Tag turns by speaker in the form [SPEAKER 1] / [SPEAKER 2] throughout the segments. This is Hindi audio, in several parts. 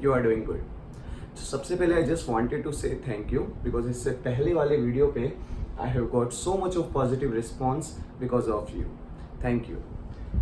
[SPEAKER 1] You are doing good. तो सबसे पहले आई जस्ट वांटेड टू से थैंक यू बिकॉज इससे पहले वाले वीडियो पे I have got so much of positive response because of you. Thank you.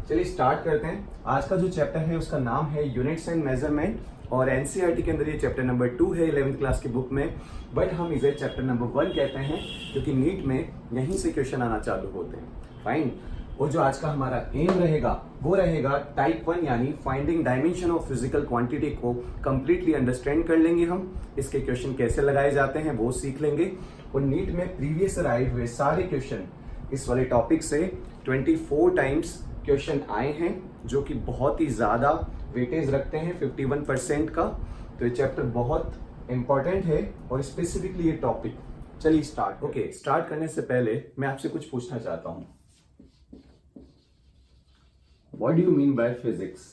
[SPEAKER 1] चलिए स्टार्ट करते हैं। आज का जो चैप्टर है उसका नाम है यूनिट्स एंड मेजरमेंट और एनसीईआरटी के अंदर ये चैप्टर नंबर 2 है 11th क्लास की बुक में, बट हम इसे चैप्टर नंबर 1 कहते हैं क्योंकि नीट में यहीं से क्वेश्चन आना चालू होते हैं। फाइन। और जो आज का हमारा एम रहेगा वो रहेगा टाइप 1 यानी finding dimension of physical quantity को कंप्लीटली अंडरस्टैंड कर लेंगे हम। इसके क्वेश्चन कैसे लगाए जाते हैं वो सीख लेंगे और नीट में प्रीवियस आए हुए सारे क्वेश्चन इस वाले टॉपिक से 24 टाइम्स क्वेश्चन आए हैं जो कि बहुत ही ज्यादा वेटेज रखते हैं 51% का। तो ये चैप्टर बहुत इंपॉर्टेंट है और स्पेसिफिकली ये टॉपिक। चलिए स्टार्ट। ओके, स्टार्ट करने से पहले मैं आपसे कुछ पूछना चाहता हूं। What do you mean by physics?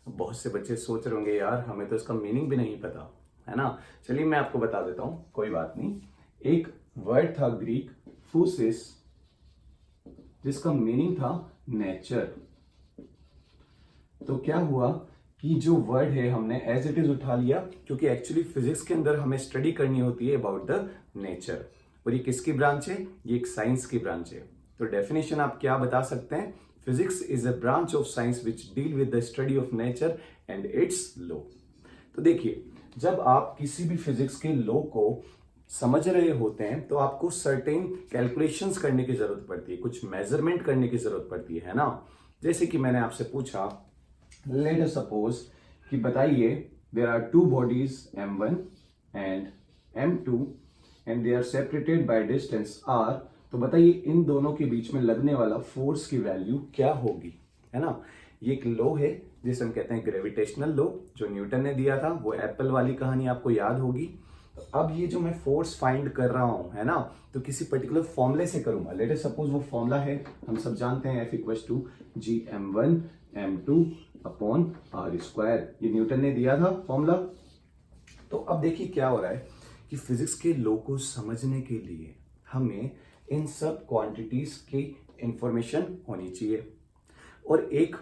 [SPEAKER 1] बहुत से बच्चे सोच रहे होंगे यार हमें तो इसका मीनिंग भी नहीं पता, है ना। चलिए मैं आपको बता देता हूं, कोई बात नहीं। एक वर्ड था ग्रीक फूसिस जिसका मीनिंग था नेचर। तो क्या हुआ कि जो वर्ड है हमने एज इट इज उठा लिया क्योंकि एक्चुअली फिजिक्स के अंदर हमें स्टडी करनी होती है अबाउट द नेचर। और ये किसकी ब्रांच है? ये एक साइंस की ब्रांच है। तो डेफिनेशन आप क्या बता सकते हैं? Physics is a branch of science which deal with the study of nature and it's law. तो देखिए, जब आप किसी भी फिजिक्स के लॉ को समझ रहे होते हैं तो आपको सर्टेन कैलकुलेशंस करने की जरूरत पड़ती है, कुछ मेजरमेंट करने की जरूरत पड़ती है ना। जैसे कि मैंने आपसे पूछा, लेट अस सपोज कि बताइए there are two bodies m1 and m2 and they are separated by distance r। तो बताइए इन दोनों के बीच में लगने वाला फोर्स की वैल्यू क्या होगी, है ना। ये एक लॉ है जिसे हम कहते हैं ग्रेविटेशनल लॉ, जो न्यूटन ने दिया था। वो एप्पल वाली कहानी आपको याद होगी। तो अब ये जो मैं फोर्स फाइंड कर रहा हूं, है ना, तो किसी पर्टिकुलर फॉर्मूले से करूंगा। लेट अस सपोज वो फॉर्मूला है, हम सब जानते हैं, F equals to Gm1 m2 upon r²। ये न्यूटन ने दिया था फॉर्मूला। तो अब देखिए क्या हो रहा है कि फिजिक्स के लॉ को समझने के लिए हमें इन सब क्वांटिटीज की इंफॉर्मेशन होनी चाहिए और एक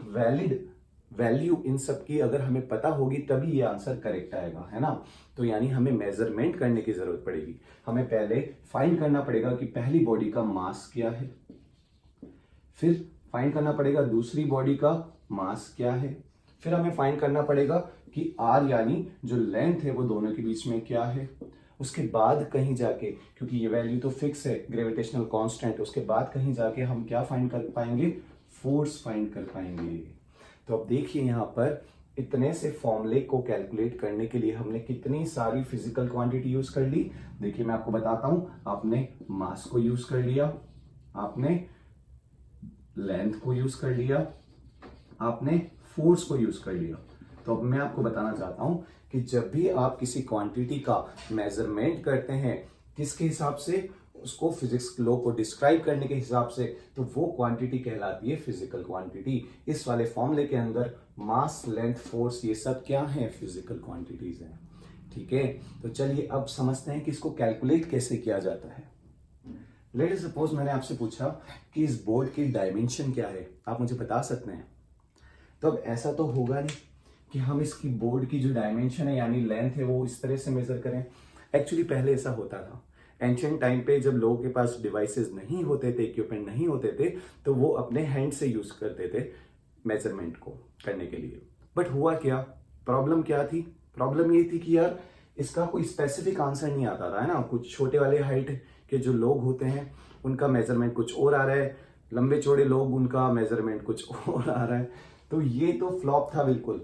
[SPEAKER 1] वैलिड वैल्यू इन सब की अगर हमें पता होगी तभी ये आंसर करेक्ट आएगा, है ना। तो यानी हमें मेजरमेंट करने की जरूरत पड़ेगी। हमें पहले फाइंड करना पड़ेगा कि पहली बॉडी का मास क्या है, फिर फाइंड करना पड़ेगा दूसरी बॉडी का मास क्या है, फिर हमें फाइंड करना पड़ेगा कि r यानी जो लेंथ है वो दोनों के बीच में क्या है। उसके बाद कहीं जाके, क्योंकि ये वैल्यू तो फिक्स है ग्रेविटेशनल कांस्टेंट, उसके बाद कहीं जाके हम क्या फाइंड कर पाएंगे? फोर्स फाइंड कर पाएंगे। तो अब देखिए यहाँ पर इतने से फॉर्मूले को कैलकुलेट करने के लिए हमने कितनी सारी फिजिकल क्वांटिटी यूज कर ली। देखिए मैं आपको बताता हूं, आपने मास को यूज कर लिया, आपने लेंथ को यूज कर लिया, आपने फोर्स को यूज कर लिया। तो अब मैं आपको बताना चाहता हूं कि जब भी आप किसी क्वांटिटी का मेजरमेंट करते हैं किसके हिसाब से? उसको फिजिक्स लॉ को डिस्क्राइब करने के हिसाब से, तो वो क्वांटिटी कहलाती है फिजिकल क्वांटिटी। इस वाले फॉर्मूले के अंदर मास, लेंथ, फोर्स ये सब क्या है? फिजिकल क्वांटिटीज हैं। ठीक है, तो चलिए अब समझते हैं कि इसको कैलकुलेट कैसे किया जाता है। लेट अस सपोज मैंने आपसे पूछा कि इस बोर्ड की डायमेंशन क्या है, आप मुझे बता सकते हैं? तो अब ऐसा तो होगा नहीं कि हम इसकी बोर्ड की जो डायमेंशन है यानी लेंथ है वो इस तरह से मेजर करें। एक्चुअली पहले ऐसा होता था, एंशिएंट टाइम पे जब लोगों के पास डिवाइसेस नहीं होते थे, इक्विपमेंट नहीं होते थे, तो वो अपने हैंड से यूज करते थे मेजरमेंट को करने के लिए। बट हुआ क्या? प्रॉब्लम क्या थी? प्रॉब्लम ये थी कि यार इसका कोई स्पेसिफिक आंसर नहीं आता था, है ना। कुछ छोटे वाले हाइट के जो लोग होते हैं उनका मेजरमेंट कुछ और आ रहा है, लंबे चौड़े लोग उनका मेजरमेंट कुछ और आ रहा है। तो ये तो फ्लॉप था बिल्कुल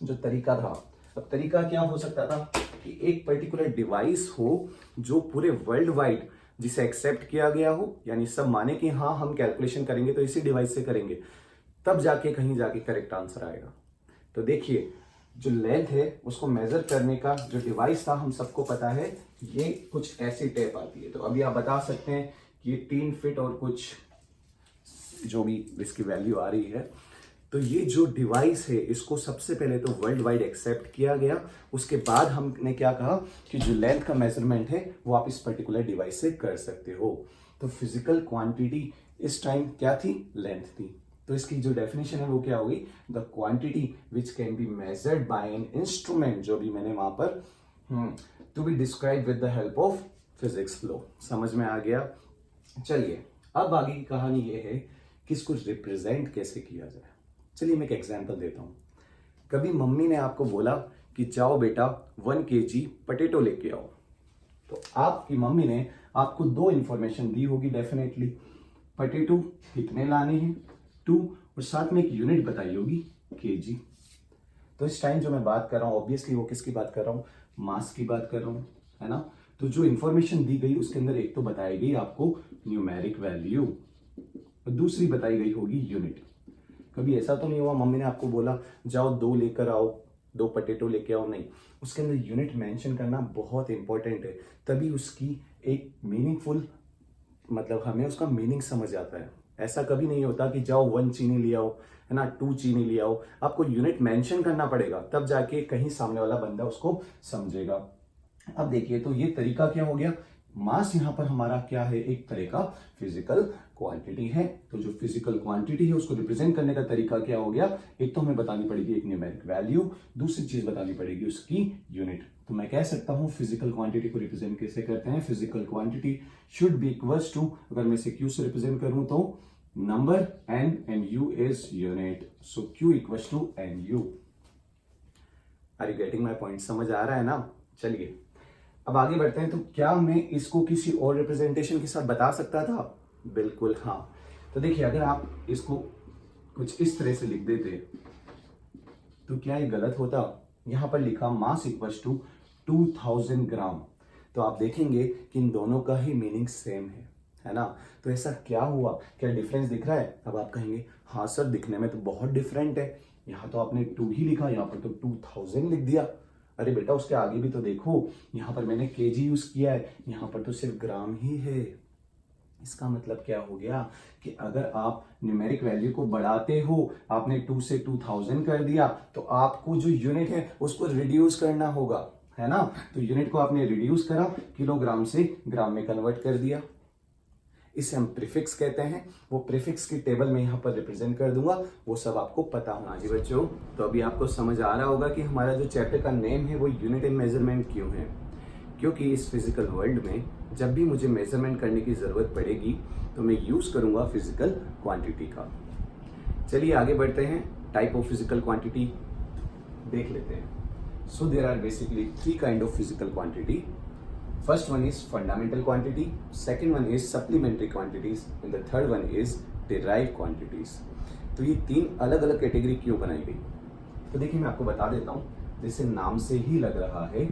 [SPEAKER 1] जो तरीका था। अब तरीका क्या हो सकता था कि एक पर्टिकुलर डिवाइस हो जो पूरे वर्ल्ड वाइड जिसे एक्सेप्ट किया गया हो, यानी सब माने कि हाँ हम कैलकुलेशन करेंगे तो इसी डिवाइस से करेंगे, तब जाके कहीं जाके करेक्ट आंसर आएगा। तो देखिए जो लेंथ है उसको मेजर करने का जो डिवाइस था हम सबको पता है, ये कुछ ऐसी टेप आती है। तो अभी आप बता सकते हैं कि ये 3 फीट और कुछ जो भी इसकी वैल्यू आ रही है। तो ये जो डिवाइस है इसको सबसे पहले तो वर्ल्ड वाइड एक्सेप्ट किया गया। उसके बाद हमने क्या कहा कि जो लेंथ का मेजरमेंट है वो आप इस पर्टिकुलर डिवाइस से कर सकते हो। तो फिजिकल क्वांटिटी इस टाइम क्या थी? लेंथ थी। तो इसकी जो डेफिनेशन है वो क्या होगी, the quantity which can be measured by an instrument, जो भी मैंने वहां पर to be describe with the help of physics flow. समझ में आ गया। चलिए अब आगे की कहानी ये है कि इसको रिप्रेजेंट कैसे किया जाए। चलिए मैं एक एग्जांपल देता हूं। कभी मम्मी ने आपको बोला कि जाओ बेटा 1 kg पटेटो लेके आओ, तो आपकी मम्मी ने आपको 2 इंफॉर्मेशन दी होगी डेफिनेटली, पटेटो कितने लाने हैं 2, और साथ में एक यूनिट बताई होगी kg। तो इस टाइम जो मैं बात कर रहा हूं ऑब्वियसली वो किसकी बात कर रहा हूं, मास की बात कर रहा हूं, है ना। तो जो इंफॉर्मेशन दी गई उसके अंदर एक तो बताई गई आपको न्यूमेरिक वैल्यू और दूसरी बताई गई होगी यूनिट। कभी ऐसा तो नहीं हुआ मम्मी ने आपको बोला जाओ 2 लेकर आओ, 2 पटेटो लेके आओ, नहीं, उसके अंदर यूनिट मेंशन करना बहुत इंपॉर्टेंट है, तभी उसकी एक मीनिंगफुल मतलब हमें उसका मीनिंग समझ आता है। ऐसा कभी नहीं होता कि जाओ 1 चीनी ले आओ, है ना, 2 चीनी ले आओ, आपको यूनिट मेंशन करना पड़ेगा, तब जाके कहीं सामने वाला बंदा उसको समझेगा। अब देखिए तो ये तरीका क्या हो गया, मास यहां पर हमारा क्या है, एक तरह का फिजिकल क्वांटिटी है। तो जो फिजिकल क्वांटिटी है उसको रिप्रेजेंट करने का तरीका क्या हो गया, एक तो हमें बतानी पड़ेगी एक न्यूमेरिक वैल्यू, दूसरी चीज बतानी पड़ेगी उसकी यूनिट। तो मैं कह सकता हूं फिजिकल क्वांटिटी को रिप्रेजेंट कैसे करते हैं, physical quantity should be equals to, अगर मैं इसे क्यू से रिप्रेजेंट करूं तो number n and u is unit, so q equals to nu। Are you getting my point, समझ आ रहा है ना। चलिए अब आगे बढ़ते हैं। तो क्या मैं इसको किसी और रिप्रेजेंटेशन के साथ बता सकता था, बिल्कुल हाँ। तो देखिए अगर आप इसको कुछ इस तरह से लिख देते तो क्या ये गलत होता, यहां पर लिखा मास इक्वल्स टू 2000 ग्राम, तो आप देखेंगे कि इन दोनों का ही मीनिंग सेम है ना। तो ऐसा क्या हुआ, क्या डिफरेंस दिख रहा है। अब आप कहेंगे हाँ सर दिखने में तो बहुत डिफरेंट है, यहाँ तो आपने 2 ही लिखा, यहाँ पर तो 2000 लिख दिया। अरे बेटा उसके आगे भी तो देखो, यहाँ पर मैंने केजी यूज किया है, यहाँ पर तो सिर्फ ग्राम ही है। इसका मतलब क्या हो गया कि अगर आप न्यूमेरिक वैल्यू को बढ़ाते हो, आपने 2 से 2000 कर दिया, तो आपको जो यूनिट है उसको रिड्यूस करना होगा, है ना। तो यूनिट को आपने रिड्यूस करा, किलोग्राम से ग्राम में कन्वर्ट कर दिया, इसे हम प्रीफिक्स कहते हैं। वो प्रीफिक्स की टेबल में यहाँ पर रिप्रेजेंट कर दूंगा, वो सब आपको पता होना चाहिए बच्चों। तो अभी आपको समझ आ रहा होगा कि हमारा जो चैप्टर का नेम है वो यूनिट एंड मेजरमेंट क्यों है, क्योंकि इस फिजिकल वर्ल्ड में जब भी मुझे मेजरमेंट करने की जरूरत पड़ेगी तो मैं यूज करूंगा फिजिकल क्वांटिटी का। चलिए आगे बढ़ते हैं, टाइप ऑफ फिजिकल क्वांटिटी देख लेते हैं। So there are basically 3 kind of physical quantity. First one is fundamental quantity, second one is supplementary quantities, and the third one is derived quantities। तो ये 3 अलग अलग कैटेगरी क्यों बनाई गई, तो देखिए मैं आपको बता देता हूँ। जैसे नाम से ही लग रहा है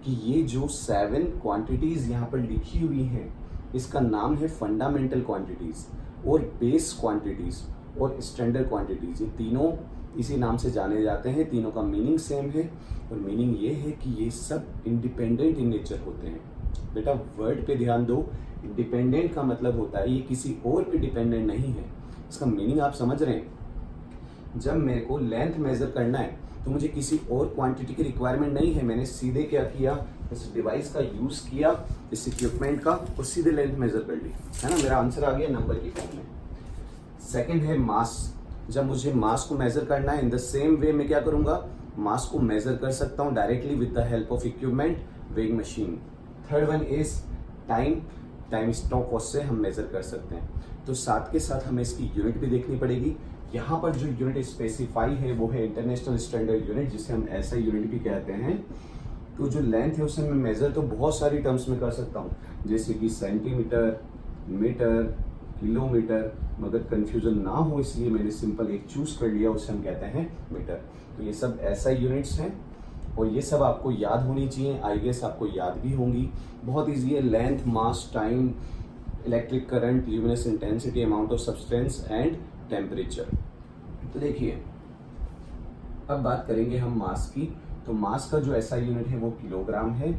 [SPEAKER 1] कि ये जो 7 क्वांटिटीज यहाँ पर लिखी हुई हैं, इसका नाम है फंडामेंटल क्वांटिटीज और बेस क्वांटिटीज और स्टैंडर्ड क्वांटिटीज। ये तीनों इसी नाम से जाने जाते हैं, तीनों का मीनिंग सेम है, और मीनिंग ये है कि ये सब इंडिपेंडेंट इन नेचर होते हैं। बेटा वर्ड पे ध्यान दो, इंडिपेंडेंट का मतलब होता है ये किसी और पे डिपेंडेंट नहीं है। इसका मीनिंग आप समझ रहे हैं। जब मेरे को लेंथ मेजर करना है तो मुझे किसी और क्वांटिटी की रिक्वायरमेंट नहीं है, मैंने सीधे क्या किया, इस डिवाइस का यूज किया, इस इक्विपमेंट का, और सीधे लेंथ मेजर कर ली, है ना। मेरा आंसर आ गया नंबर की फॉर्म में। सेकेंड है मास। जब मुझे मास को मेजर करना है, इन द सेम वे मैं क्या करूंगा, मास को मेजर कर सकता हूं directly with the help of equipment, weighing machine. Third one is time stop watch से हम मेजर कर सकते हैं। तो साथ के साथ हमें इसकी यूनिट भी देखनी पड़ेगी। यहाँ पर जो यूनिट स्पेसिफाई है वो है इंटरनेशनल स्टैंडर्ड यूनिट, जिसे हम ऐसा यूनिट भी कहते हैं। तो जो लेंथ है उसे मैं मेजर तो बहुत सारी टर्म्स में कर सकता हूँ, जैसे कि सेंटीमीटर, मीटर, किलोमीटर, मगर कंफ्यूजन ना हो इसलिए मैंने सिंपल एक चूज कर लिया, उसे हम कहते हैं मीटर। तो ये सब ऐसा यूनिट्स हैं और ये सब आपको याद होनी चाहिए, आई गेस आपको याद भी होंगी। बहुत ईजी है, length, mass, time, electric current, luminous intensity, amount of substance and temperature. तो देखिए अब बात करेंगे हम मास की। तो मास का जो ऐसा यूनिट है वो किलोग्राम है,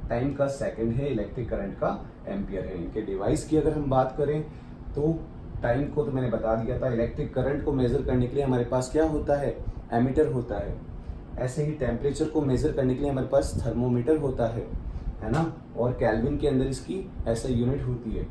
[SPEAKER 1] टाइम का सेकंड है, इलेक्ट्रिक करंट का एम्पियर है। इनके डिवाइस की अगर हम बात करें तो टाइम को तो मैंने बता दिया था, इलेक्ट्रिक करंट को मेजर करने के लिए हमारे पास क्या होता है, एमीटर होता है। ऐसे ही टेम्परेचर को मेजर करने के लिए हमारे पास थर्मोमीटर होता है ना, और केल्विन के अंदर इसकी ऐसा यूनिट होती है।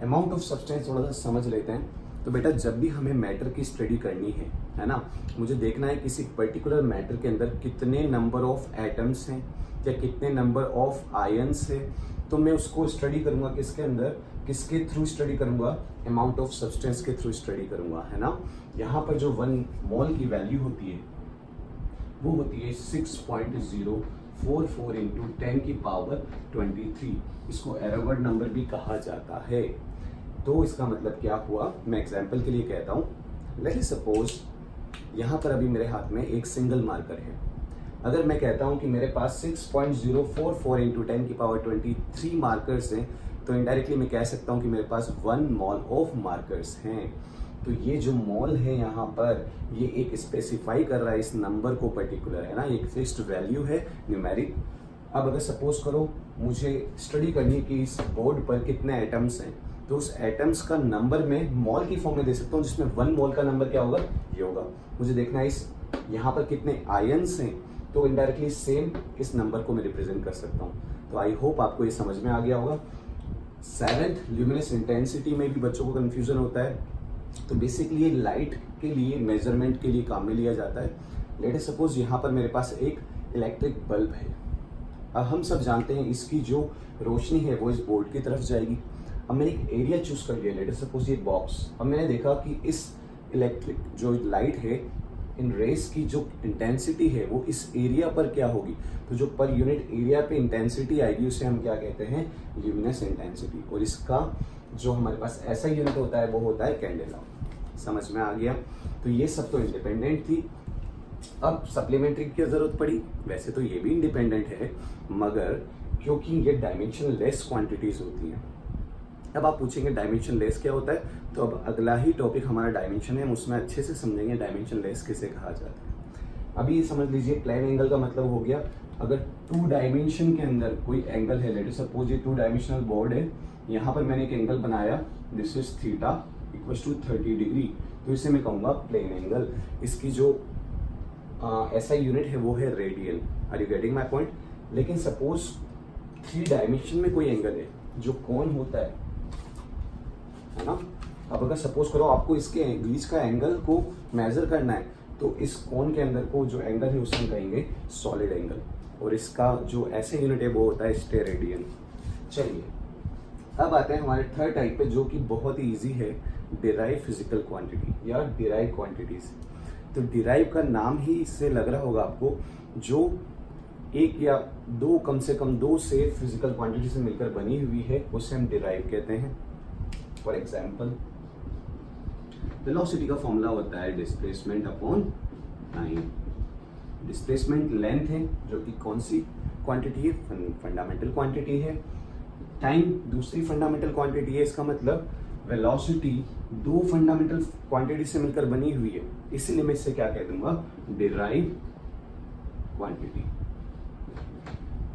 [SPEAKER 1] अमाउंट ऑफ सब्सटेंस थोड़ा सा समझ लेते हैं। तो बेटा जब भी हमें मैटर की स्टडी करनी है ना, मुझे देखना है किसी पर्टिकुलर मैटर के अंदर कितने नंबर ऑफ एटम्स हैं या कितने नंबर ऑफ आयन्स है, तो मैं उसको स्टडी करूंगा किसके अंदर, किसके थ्रू स्टडी करूंगा, अमाउंट ऑफ सब्सटेंस के थ्रू स्टडी करूंगा, है ना। यहाँ पर जो 1 मोल की वैल्यू होती है वो होती है 6.044 इंटू 10 की पावर 23। इसको एरोगड नंबर भी कहा जाता है। तो इसका मतलब क्या हुआ, मैं एग्जाम्पल के लिए कहता हूँ, लेट सपोज यहाँ पर अभी मेरे हाथ में एक सिंगल मार्कर है। अगर मैं कहता हूँ कि मेरे पास 6.044 इंटू 10 की पावर 23 मार्कर्स हैं, तो इनडायरेक्टली मैं कह सकता हूँ कि मेरे पास 1 मॉल ऑफ मार्कर्स हैं। तो ये जो मॉल है यहाँ पर, ये एक स्पेसिफाई कर रहा है इस नंबर को पर्टिकुलर, है ना, एक फिक्स्ड वैल्यू है न्यूमेरिक। अब अगर सपोज करो मुझे स्टडी करनी है कि इस बोर्ड पर कितने एटम्स हैं, तो उस एटम्स का नंबर में मॉल की फॉर्म में दे सकता हूँ, जिसमें 1 मॉल का नंबर क्या होगा, ये होगा। मुझे देखना है इस यहाँ पर कितने आयन्स हैं, तो इनडायरेक्टली सेम इस नंबर को मैं रिप्रेजेंट कर सकता हूँ। तो आई होप आपको ये समझ में आ गया होगा। 7th ल्यूमिनस इंटेंसिटी में भी बच्चों को कंफ्यूजन होता है। तो बेसिकली ये लाइट के लिए मेजरमेंट के लिए काम में लिया जाता है। लेट अस सपोज यहाँ पर मेरे पास एक इलेक्ट्रिक बल्ब है। अब हम सब जानते हैं इसकी जो रोशनी है वो इस बोर्ड की तरफ जाएगी। अब मैंने एक एरिया चूज कर लिया, लेट अस सपोज ये बॉक्स। अब मैंने देखा कि इस इलेक्ट्रिक जो लाइट है, इन रेस की जो इंटेंसिटी है वो इस एरिया पर क्या होगी, तो जो पर यूनिट एरिया पे इंटेंसिटी आएगी उसे हम क्या कहते हैं, ल्यूमिनस इंटेंसिटी। और इसका जो हमारे पास ऐसा यूनिट होता है वो होता है कैंडेला। समझ में आ गया। तो ये सब तो इंडिपेंडेंट थी। अब सप्लीमेंट्री की जरूरत पड़ी। वैसे तो ये भी इंडिपेंडेंट है, मगर क्योंकि ये डायमेंशन लेस क्वांटिटीज होती हैं। अब आप पूछेंगे डायमेंशन लेस क्या होता है, तो अब अगला ही टॉपिक हमारा डायमेंशन है, हम उसमें अच्छे से समझेंगे डायमेंशन लेस किसे कहा जाता है। अभी ये समझ लीजिए प्लेन एंगल का मतलब हो गया, अगर 2 डायमेंशन के अंदर कोई एंगल है, लेट सपोज ये 2 डायमेंशनल बोर्ड है, यहाँ पर मैंने एक एंगल बनाया, this is theta equals to 30 degree, तो इसे मैं कहूँगा प्लेन एंगल। इसकी जो ऐसा यूनिट है वो है radian. Are you getting my point. लेकिन सपोज 3 डायमेंशन में कोई एंगल है जो कोण होता है ना। अब अगर सपोज करो आपको इसके बीच का एंगल को मेजर करना है, तो इस कोण के अंदर को जो एंगल है उसे हम कहेंगे सॉलिड एंगल, और इसका जो ऐसे यूनिट है वो होता है स्टेरेडियन। चलिए अब आते हैं हमारे थर्ड टाइप पे, जो कि बहुत ही ईजी है, डिराइव फिजिकल क्वांटिटी या डिराइव क्वांटिटीज। तो डिराइव का नाम ही इससे लग रहा होगा आपको, जो एक या दो, कम से कम 2 से फिजिकल क्वांटिटी से मिलकर बनी हुई है, उसे हम डिराइव कहते हैं। फॉर एग्जाम्पल वेलोसिटी का फॉर्मूला होता है displacement upon time. Displacement length है जो कि कौन सी क्वांटिटी है, फंडामेंटल क्वांटिटी है। टाइम दूसरी फंडामेंटल क्वांटिटी है। इसका मतलब वेलोसिटी 2 फंडामेंटल क्वांटिटी से मिलकर बनी हुई है, इसीलिए मैं इससे क्या कह दूंगा, derive quantity.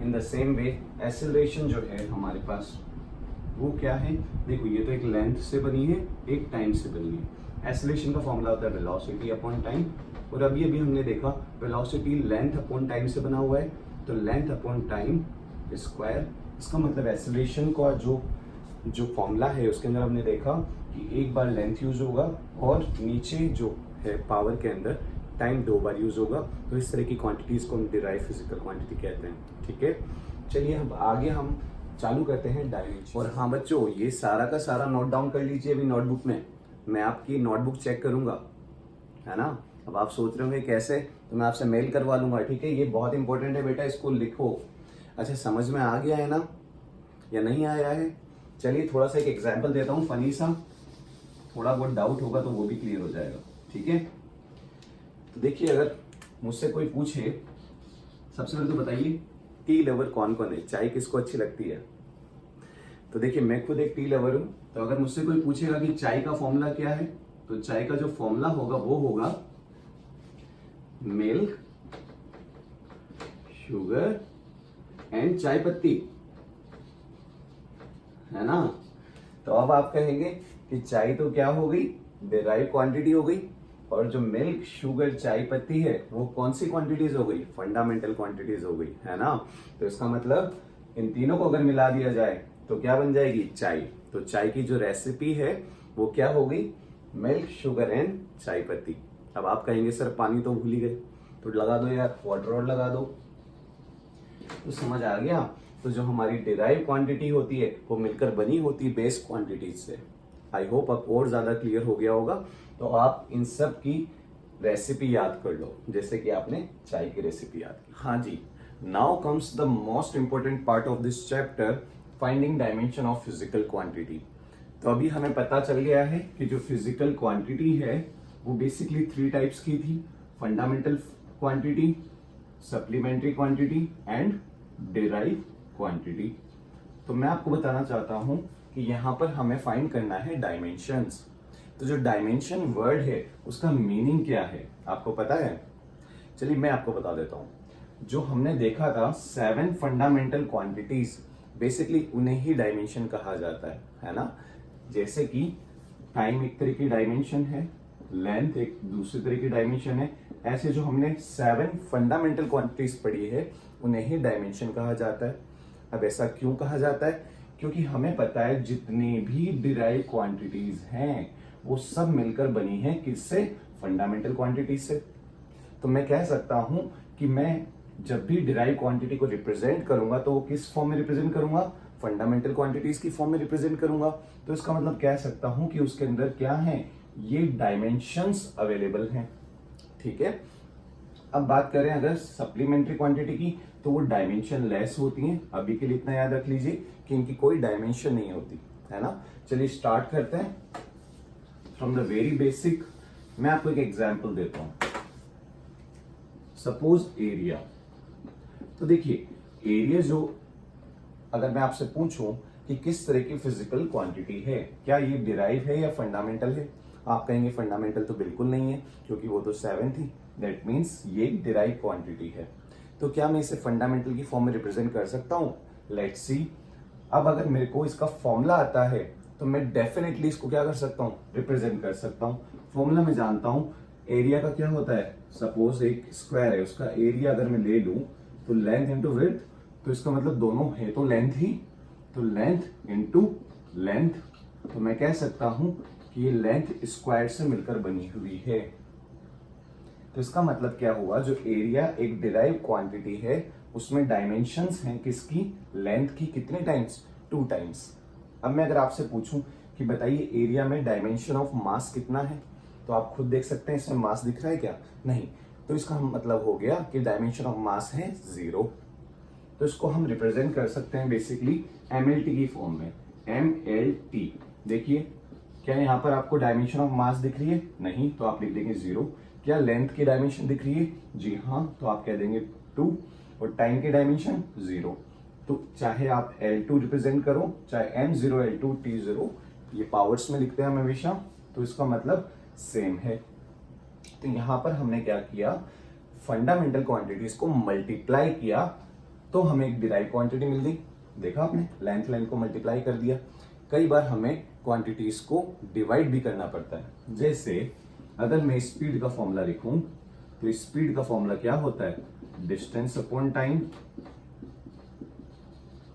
[SPEAKER 1] In the same way acceleration जो है हमारे पास वो क्या है, देखो ये तो एक लेंथ से बनी है, एक टाइम से बनी है। एक्सेलरेशन का फॉर्मूला होता है वेलोसिटी अपॉन टाइम, और अभी अभी हमने देखा वेलोसिटी लेंथ अपॉन टाइम से बना हुआ है, तो लेंथ अपॉन टाइम स्क्वायर। इसका मतलब एक्सेलरेशन का जो फॉर्मूला है उसके अंदर हमने देखा कि एक बार लेंथ यूज होगा और नीचे जो है पावर के अंदर टाइम 2 बार यूज होगा। तो इस तरह की क्वांटिटीज को हम डिराइव फिजिकल क्वांटिटी कहते हैं। ठीक है, चलिए अब आगे हम चालू करते हैं डायमेंशन। और हाँ बच्चों, ये सारा का सारा नोट डाउन कर लीजिए अभी नोटबुक में। मैं आपकी नोटबुक चेक करूंगा, है ना। अब आप सोच रहे होंगे कैसे, तो मैं आपसे मेल करवा लूंगा। ठीक है, ये बहुत इंपॉर्टेंट है बेटा, इसको लिखो। अच्छा, समझ में आ गया है ना, या नहीं आया है? चलिए थोड़ा सा एक एग्जाम्पल देता हूँ फनी सा, थोड़ा बहुत डाउट होगा तो वो भी क्लियर हो जाएगा। ठीक है, तो देखिए अगर मुझसे कोई पूछे, सबसे पहले तो बताइए टी लवर कौन कौन है, चाय किसको अच्छी लगती है? तो देखिए मैं खुद एक टी लवर हूं, तो अगर मुझसे कोई पूछेगा कि चाय का फॉर्मूला क्या है, तो चाय का जो फॉर्मूला होगा वो होगा मिल्क, शुगर एंड चाय पत्ती, है ना। तो अब आप कहेंगे कि चाय तो क्या हो गई, डिराइव क्वांटिटी हो गई, और जो मिल्क, शुगर, चाय पत्ती है वो कौन सी क्वांटिटीज हो गई, फंडामेंटल क्वांटिटीज हो गई, है ना। तो इसका मतलब इन तीनों को अगर मिला दिया जाए तो क्या बन जाएगी, चाय। तो चाय की जो रेसिपी है वो क्या हो गई, मिल्क, शुगर एंड चाय पत्ती। अब आप कहेंगे सर पानी तो भूल ही गए, तो लगा दो यार, वाटर और लगा दो, तो समझ आ गया। तो जो हमारी डिराइव क्वांटिटी होती है वो मिलकर बनी होती है बेस क्वांटिटीज से। आई होप अब और ज्यादा क्लियर हो गया होगा। तो आप इन सब की रेसिपी याद कर लो, जैसे कि आपने चाय की रेसिपी याद की। हाँ जी, now comes the most important part of this chapter, finding dimension of physical quantity. तो अभी हमें पता चल गया है कि जो फिजिकल क्वांटिटी है वो बेसिकली 3 टाइप्स की थी, fundamental quantity, supplementary quantity and derive quantity. तो मैं आपको बताना चाहता हूं कि यहां पर हमें फाइंड करना है डायमेंशंस। तो जो डायमेंशन वर्ड है उसका मीनिंग क्या है आपको पता है? चलिए मैं आपको बता देता हूं। जो हमने देखा था 7 फंडामेंटल क्वांटिटीज, बेसिकली उन्हें ही डायमेंशन कहा जाता है ना। जैसे कि टाइम एक तरह की डायमेंशन है, लेंथ एक दूसरी तरह की डायमेंशन है। ऐसे जो हमने 7 फंडामेंटल क्वांटिटीज पढ़ी है उन्हें ही डायमेंशन कहा जाता है। अब ऐसा क्यों कहा जाता है? क्योंकि हमें पता है जितनी भी डिराइव क्वांटिटीज हैं वो सब मिलकर बनी है किससे? फंडामेंटल क्वांटिटीज से। तो मैं कह सकता हूं कि मैं जब भी डिराइव क्वांटिटी को रिप्रेजेंट करूंगा तो वो किस फॉर्म में रिप्रेजेंट करूंगा? फंडामेंटल क्वांटिटीज की फॉर्म में रिप्रेजेंट करूंगा। तो इसका मतलब कह सकता हूं कि उसके अंदर क्या है? ये डायमेंशंस अवेलेबल हैं। ठीक है। अब बात करें अगर सप्लीमेंट्री क्वांटिटी की, तो वो डायमेंशन लेस होती हैं। अभी के लिए इतना याद रख लीजिए कि इनकी कोई डायमेंशन नहीं होती, है ना। चलिए स्टार्ट करते हैं फ्रॉम द वेरी बेसिक। मैं आपको एक एग्जांपल देता हूं। Suppose area. तो देखिए एरिया जो, अगर मैं आपसे पूछूं कि किस तरह की फिजिकल क्वांटिटी है, क्या ये डिराइव है या फंडामेंटल है? आप कहेंगे फंडामेंटल तो बिल्कुल नहीं है क्योंकि वो तो 7 थी। दैट मीन्स ये डिराइव क्वांटिटी है। तो क्या मैं इसे फंडामेंटल की फॉर्म में रिप्रेजेंट कर सकता हूं? Let's see. अब अगर मेरे को इसका फॉर्मूला आता है तो मैं डेफिनेटली इसको क्या कर सकता हूं? रिप्रेजेंट कर सकता हूं। फॉर्मूला मैं जानता हूं, एरिया का क्या होता है? सपोज एक स्क्वायर है, उसका एरिया अगर मैं ले लूं तो लेंथ इंटू विड्थ, तो इसका मतलब दोनों है तो लेंथ ही, तो लेंथ इंटू लेंथ। तो मैं कह सकता हूं कि ये लेंथ स्क्वायर से मिलकर बनी हुई है। तो इसका मतलब क्या हुआ? जो एरिया एक डिराइव क्वांटिटी है उसमें डायमेंशंस हैं किसकी? लेंथ की। कितने टाइम्स? 2 टाइम्स। अब मैं अगर आपसे पूछूं कि बताइए एरिया में डायमेंशन ऑफ मास कितना है, तो आप खुद देख सकते हैं इसमें मास दिख रहा है क्या? नहीं। तो इसका मतलब हो गया कि डायमेंशन ऑफ मास है 0। तो इसको हम रिप्रेजेंट कर सकते हैं बेसिकली MLT की फॉर्म में, MLT। देखिए क्या यहाँ पर आपको डायमेंशन ऑफ मास दिख रही है? नहीं, तो आप लिख देंगे 0। क्या लेंथ की डायमेंशन दिख रही है? जी हाँ, तो आप कह देंगे 2। और टाइम की डायमेंशन 0। तो चाहे आप L2 रिप्रेजेंट करो, चाहे M0 L2 T0, ये पावर्स में लिखते हैं हम हमेशा, तो इसका मतलब सेम है। तो यहां पर हमने क्या किया? फंडामेंटल क्वांटिटीज को मल्टीप्लाई किया तो हमें एक डिराइव क्वांटिटी मिल गई। देखा आपने, लेंथ को मल्टीप्लाई कर दिया। कई बार हमें क्वांटिटीज को डिवाइड भी करना पड़ता है। जैसे अगर मैं स्पीड का फॉर्मूला लिखूं तो स्पीड का फॉर्मूला क्या होता है? Distance upon time.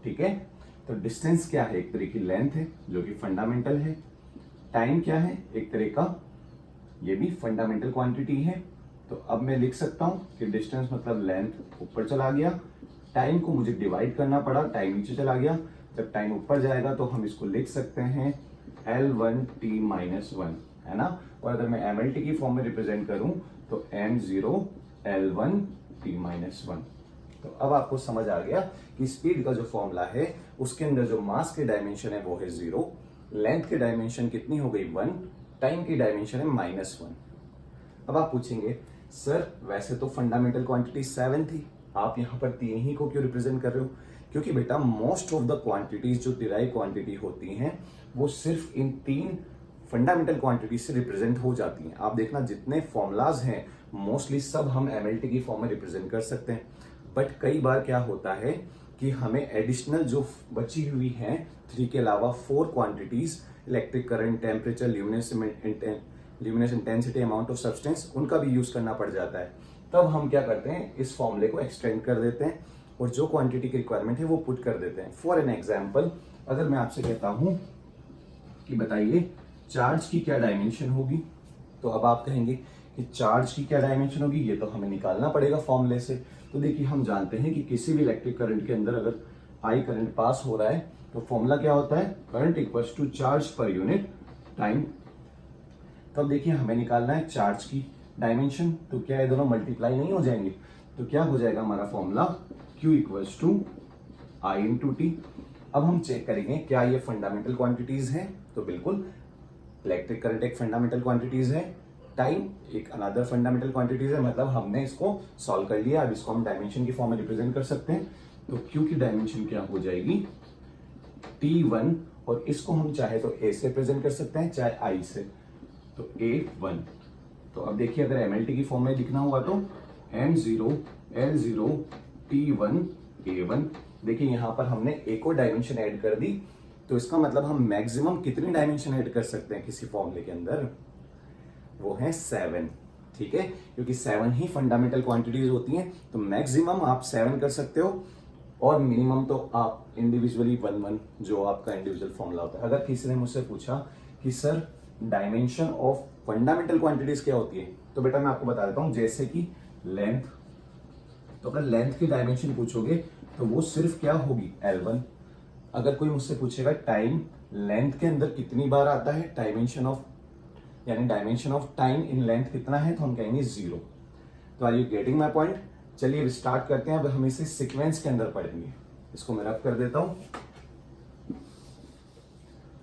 [SPEAKER 1] ठीक है। तो डिस्टेंस क्या है? एक तरह की लेंथ है जो कि फंडामेंटल है। टाइम क्या है? एक तरह का, ये भी फंडामेंटल क्वांटिटी है। तो अब मैं लिख सकता हूं कि डिस्टेंस मतलब लेंथ ऊपर चला गया, टाइम को मुझे डिवाइड करना पड़ा, टाइम नीचे चला गया। जब टाइम ऊपर जाएगा तो हम इसको लिख सकते हैं L1t-1, है ना। और अगर मैं MLT की फॉर्म में रिप्रेजेंट करूं तो M0L1t-1। तो अब आपको समझ आ गया कि स्पीड का जो फॉर्मूला है उसके अंदर जो मास की डायमेंशन है वो है 0, लेंथ की डायमेंशन कितनी हो गई? 1, टाइम की डायमेंशन है -1। अब आप पूछेंगे सर वैसे तो फंडामेंटल क्वांटिटी 7 थी, आप यहां पर 3 ही को क्यों रिप्रेजेंट कर रहे हो? क्योंकि बेटा मोस्ट ऑफ द क्वांटिटीज जो डिराइव क्वांटिटी होती हैं वो सिर्फ इन 3 फंडामेंटल क्वांटिटी से रिप्रेजेंट हो जाती हैं। आप देखना जितने फॉर्मुलाज हैं मोस्टली सब हम MLT की फॉर्म में रिप्रेजेंट कर सकते हैं। बट कई बार क्या होता है कि हमें एडिशनल जो बची हुई हैं 3 के अलावा 4 quantities, electric current, temperature, luminous intensity, amount of substance, उनका भी यूज करना पड़ जाता है। तब हम क्या करते हैं? इस फॉर्मूले को एक्सटेंड कर देते हैं और जो क्वांटिटी की रिक्वायरमेंट है वो पुट कर देते हैं। फॉर एन एग्जाम्पल, अगर मैं आपसे कहता हूं कि बताइए चार्ज की क्या डायमेंशन होगी। तो अब आप कहेंगे कि चार्ज की क्या डायमेंशन होगी, ये तो हमें निकालना पड़ेगा फॉर्मूले से। तो देखिए हम जानते हैं कि किसी भी इलेक्ट्रिक करंट के अंदर अगर आई करंट पास हो रहा है तो फॉर्मूला क्या होता है, current equals to charge per unit time. तो अब देखिए हमें निकालना है चार्ज की डायमेंशन, तो क्या ये दोनों मल्टीप्लाई नहीं हो जाएंगे। तो क्या हो जाएगा हमारा formula, Q equals to I into T. अब हम चेक करेंगे क्या ये फंडामेंटल क्वांटिटीज हैं, तो बिल्कुल इलेक्ट्रिक करंट एक फंडामेंटल क्वांटिटीज है, टाइम एक अनदर फंडामेंटल क्वांटिटीज है, मतलब हमने इसको सॉल्व कर लिया। अब इसको हम डायमेंशन की फॉर्म में रिप्रेजेंट कर सकते हैं। तो Q की डायमेंशन क्या हो जाएगी, T1, और इसको हम चाहे तो A से रिप्रेजेंट कर सकते हैं चाहे I से, तो A1। तो अब देखिए अगर MLT की फॉर्म में लिखना हुआ तो M0 L0 T1 A1। देखिए यहां पर हमने एक और डायमेंशन ऐड कर दी, तो इसका मतलब हम मैक्सिमम कितनी डायमेंशन ऐड कर सकते हैं किसी फॉर्मूले के अंदर, वो है 7। ठीक है, क्योंकि 7 ही फंडामेंटल क्वांटिटीज होती हैं, तो मैक्सिमम आप 7 कर सकते हो और मिनिमम तो आप इंडिविजुअली 1 जो आपका इंडिविजुअल फॉर्मूला होता है। अगर किसी ने मुझसे पूछा कि sir dimension of fundamental quantities क्या होती है, तो बेटा मैं आपको बता देता हूं, जैसे कि लेंथ, तो अगर लेंथ की डायमेंशन पूछोगे तो वो सिर्फ क्या होगी, L1। अगर कोई मुझसे पूछेगा टाइम लेंथ के अंदर कितनी बार आता है, डायमेंशन ऑफ यानी dimension of time in length कितना है, तो हम कहेंगे 0। तो are you getting my point. चलिए अब स्टार्ट करते हैं। अब हम इसे सीक्वेंस के अंदर पढ़ेंगे। इसको मैं रब कर देता हूं।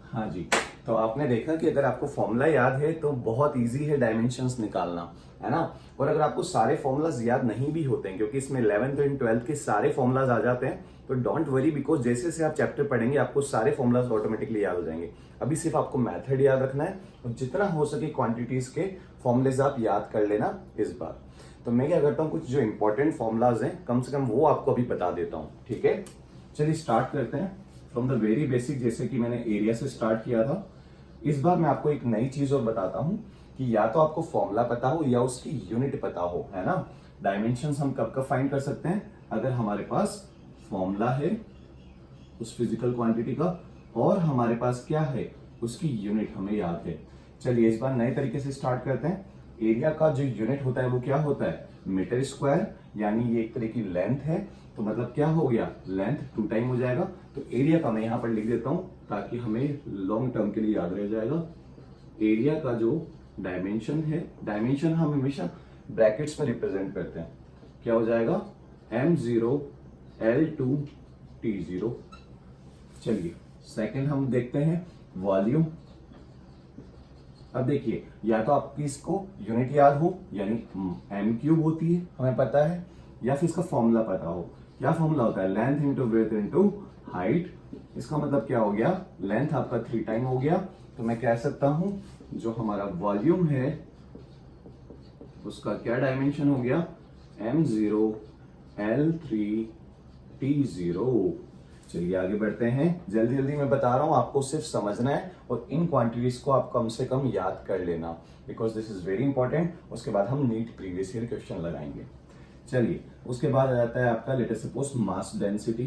[SPEAKER 1] हाँ जी, तो आपने देखा कि अगर आपको फॉर्मूला याद है तो बहुत इजी है डायमेंशंस निकालना, है ना। और अगर आपको सारे फॉर्मूलाज याद नहीं भी होते हैं, क्योंकि इसमें 11th एंड 12th के सारे फॉर्मूलाज आ जाते हैं, तो डोंट वरी, बिकॉज जैसे जैसे आप चैप्टर पढ़ेंगे आपको सारे फॉर्मूलाज ऑटोमेटिकली याद हो जाएंगे। अभी सिर्फ आपको मेथड याद रखना है और जितना हो सके क्वांटिटीज के फॉर्मूलेज आप याद कर लेना इस बार। तो मैं क्या करता हूँ, कुछ जो इंपॉर्टेंट फॉर्मूलाज हैं कम से कम वो आपको अभी बता देता हूँ। ठीक है, चलिए स्टार्ट करते हैं फ्रॉम द वेरी बेसिक, जैसे कि मैंने एरिया से स्टार्ट किया था। इस बार मैं आपको एक नई चीज और बताता हूं कि या तो आपको फॉर्मूला पता हो या उसकी यूनिट पता हो, है ना। डायमेंशंस हम कब कब फाइंड कर सकते हैं, अगर हमारे पास फॉर्मूला है उस फिजिकल क्वांटिटी का और हमारे पास क्या है, उसकी यूनिट हमें याद है। चलिए इस बार नए तरीके से स्टार्ट करते हैं। एरिया का जो यूनिट होता है वो क्या होता है, मीटर स्क्वायर, यानी ये एक तरह की लेंथ है, तो मतलब क्या हो गया, लेंथ 2 टाइम हो जाएगा। तो एरिया का मैं यहां पर लिख देता हूं ताकि हमें लॉन्ग टर्म के लिए याद रह जाएगा। एरिया का जो डायमेंशन है, डायमेंशन हम हमेशा ब्रैकेट्स में रिप्रेजेंट करते हैं, क्या हो जाएगा, M0 L2 T0। चलिए सेकंड हम देखते हैं वॉल्यूम। अब देखिए या तो आपकी इसको यूनिट याद हो, यानी M³ होती है हमें पता है, या फिर इसका फॉर्मूला पता हो। क्या फॉर्मूला होता है, length into breadth into height. इसका मतलब क्या हो गया, लेंथ आपका 3 टाइम हो गया। तो मैं कह सकता हूं जो हमारा वॉल्यूम है उसका क्या डायमेंशन हो गया, M0 L3 T0। चलिए आगे बढ़ते हैं। जल्दी जल्दी मैं बता रहा हूं, आपको सिर्फ समझना है और इन क्वांटिटीज को आप कम से कम याद कर लेना, because this is very important. उसके बाद हम नीट प्रीवियस ईयर क्वेश्चन लगाएंगे। चलिए उसके बाद आ जाता है आपका let us suppose mass density,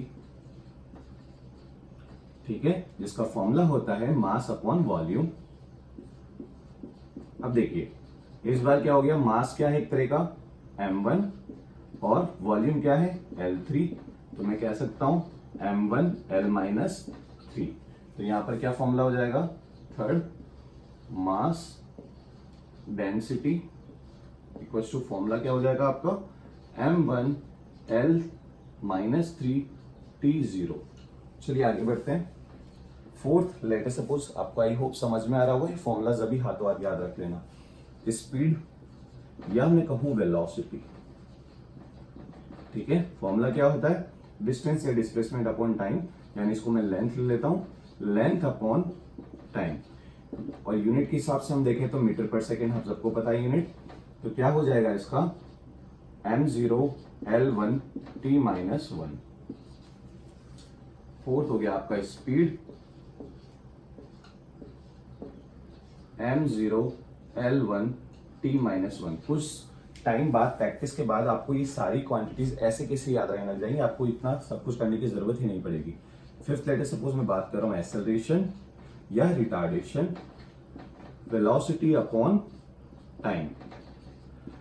[SPEAKER 1] ठीक है, जिसका फॉर्मूला होता है मास अपॉन वॉल्यूम। अब देखिए इस बार क्या हो गया, मास क्या है एक तरह का M1 और वॉल्यूम क्या है L3। तो मैं कह सकता हूं M1 L-3। तो यहां पर क्या फॉर्मूला हो जाएगा, third mass density equal to formula क्या हो जाएगा आपका M1 L-3 T0। चलिए आगे बढ़ते हैं। फोर्थ लेट अस सपोज, आपको आई होप समझ में आ रहा होगा, फॉर्मूलाज अभी हाथों हाथ याद रख लेना। स्पीड या मैं कहूं वेलोसिटी, ठीक है। फॉर्मूला क्या होता है, डिस्टेंस या डिस्प्लेसमेंट अपॉन टाइम, यानी इसको मैं लेंथ ले लेता हूं, लेंथ अपॉन टाइम। और यूनिट के हिसाब से हम देखें तो मीटर पर सेकेंड, हम सबको पता है यूनिट। तो क्या हो जाएगा इसका M0 L1 T-1। फोर्थ हो गया आपका स्पीड M0 L1 T-1। कुछ टाइम बाद प्रैक्टिस के बाद आपको ये सारी क्वांटिटीज ऐसे कैसे याद रहना चाहिए, आपको इतना सब कुछ करने की जरूरत ही नहीं पड़ेगी। फिफ्थ लेट अस सपोज मैं बात कर रहा हूं एक्सेलरेशन या रिटार्डेशन। Velocity upon time.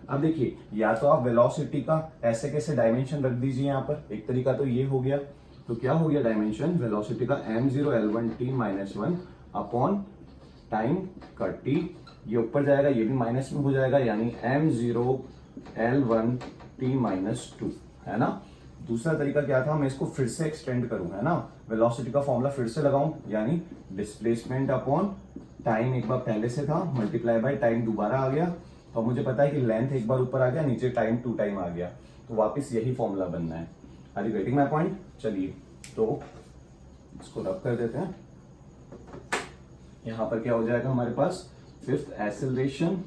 [SPEAKER 1] अब देखिए, या तो आप वेलोसिटी का ऐसे कैसे डायमेंशन रख दीजिए यहां पर, एक तरीका तो ये हो गया। तो क्या हो गया डायमेंशन वेलोसिटी का m0 l1 t minus 1 upon time का t, ये ऊपर जाएगा ये भी माइनस में हो जाएगा, यानी m0 l1 t माइनस 2, है ना। दूसरा तरीका क्या था, मैं इसको फिर से एक्सटेंड करूं, है ना, वेलोसिटी का फॉर्मूला फिर से लगाऊं, यानी डिस्प्लेसमेंट अपॉन टाइम एक बार पहले से था मल्टीप्लाई बाय टाइम दोबारा आ गया, और मुझे पता है कि लेंथ एक बार ऊपर आ गया, नीचे टाइम 2 टाइम आ गया, तो वापस यही फॉर्मूला बनना है। Are you getting my point? चलिए तो इसको रब कर देते हैं। यहां पर क्या हो जाएगा हमारे पास, fifth acceleration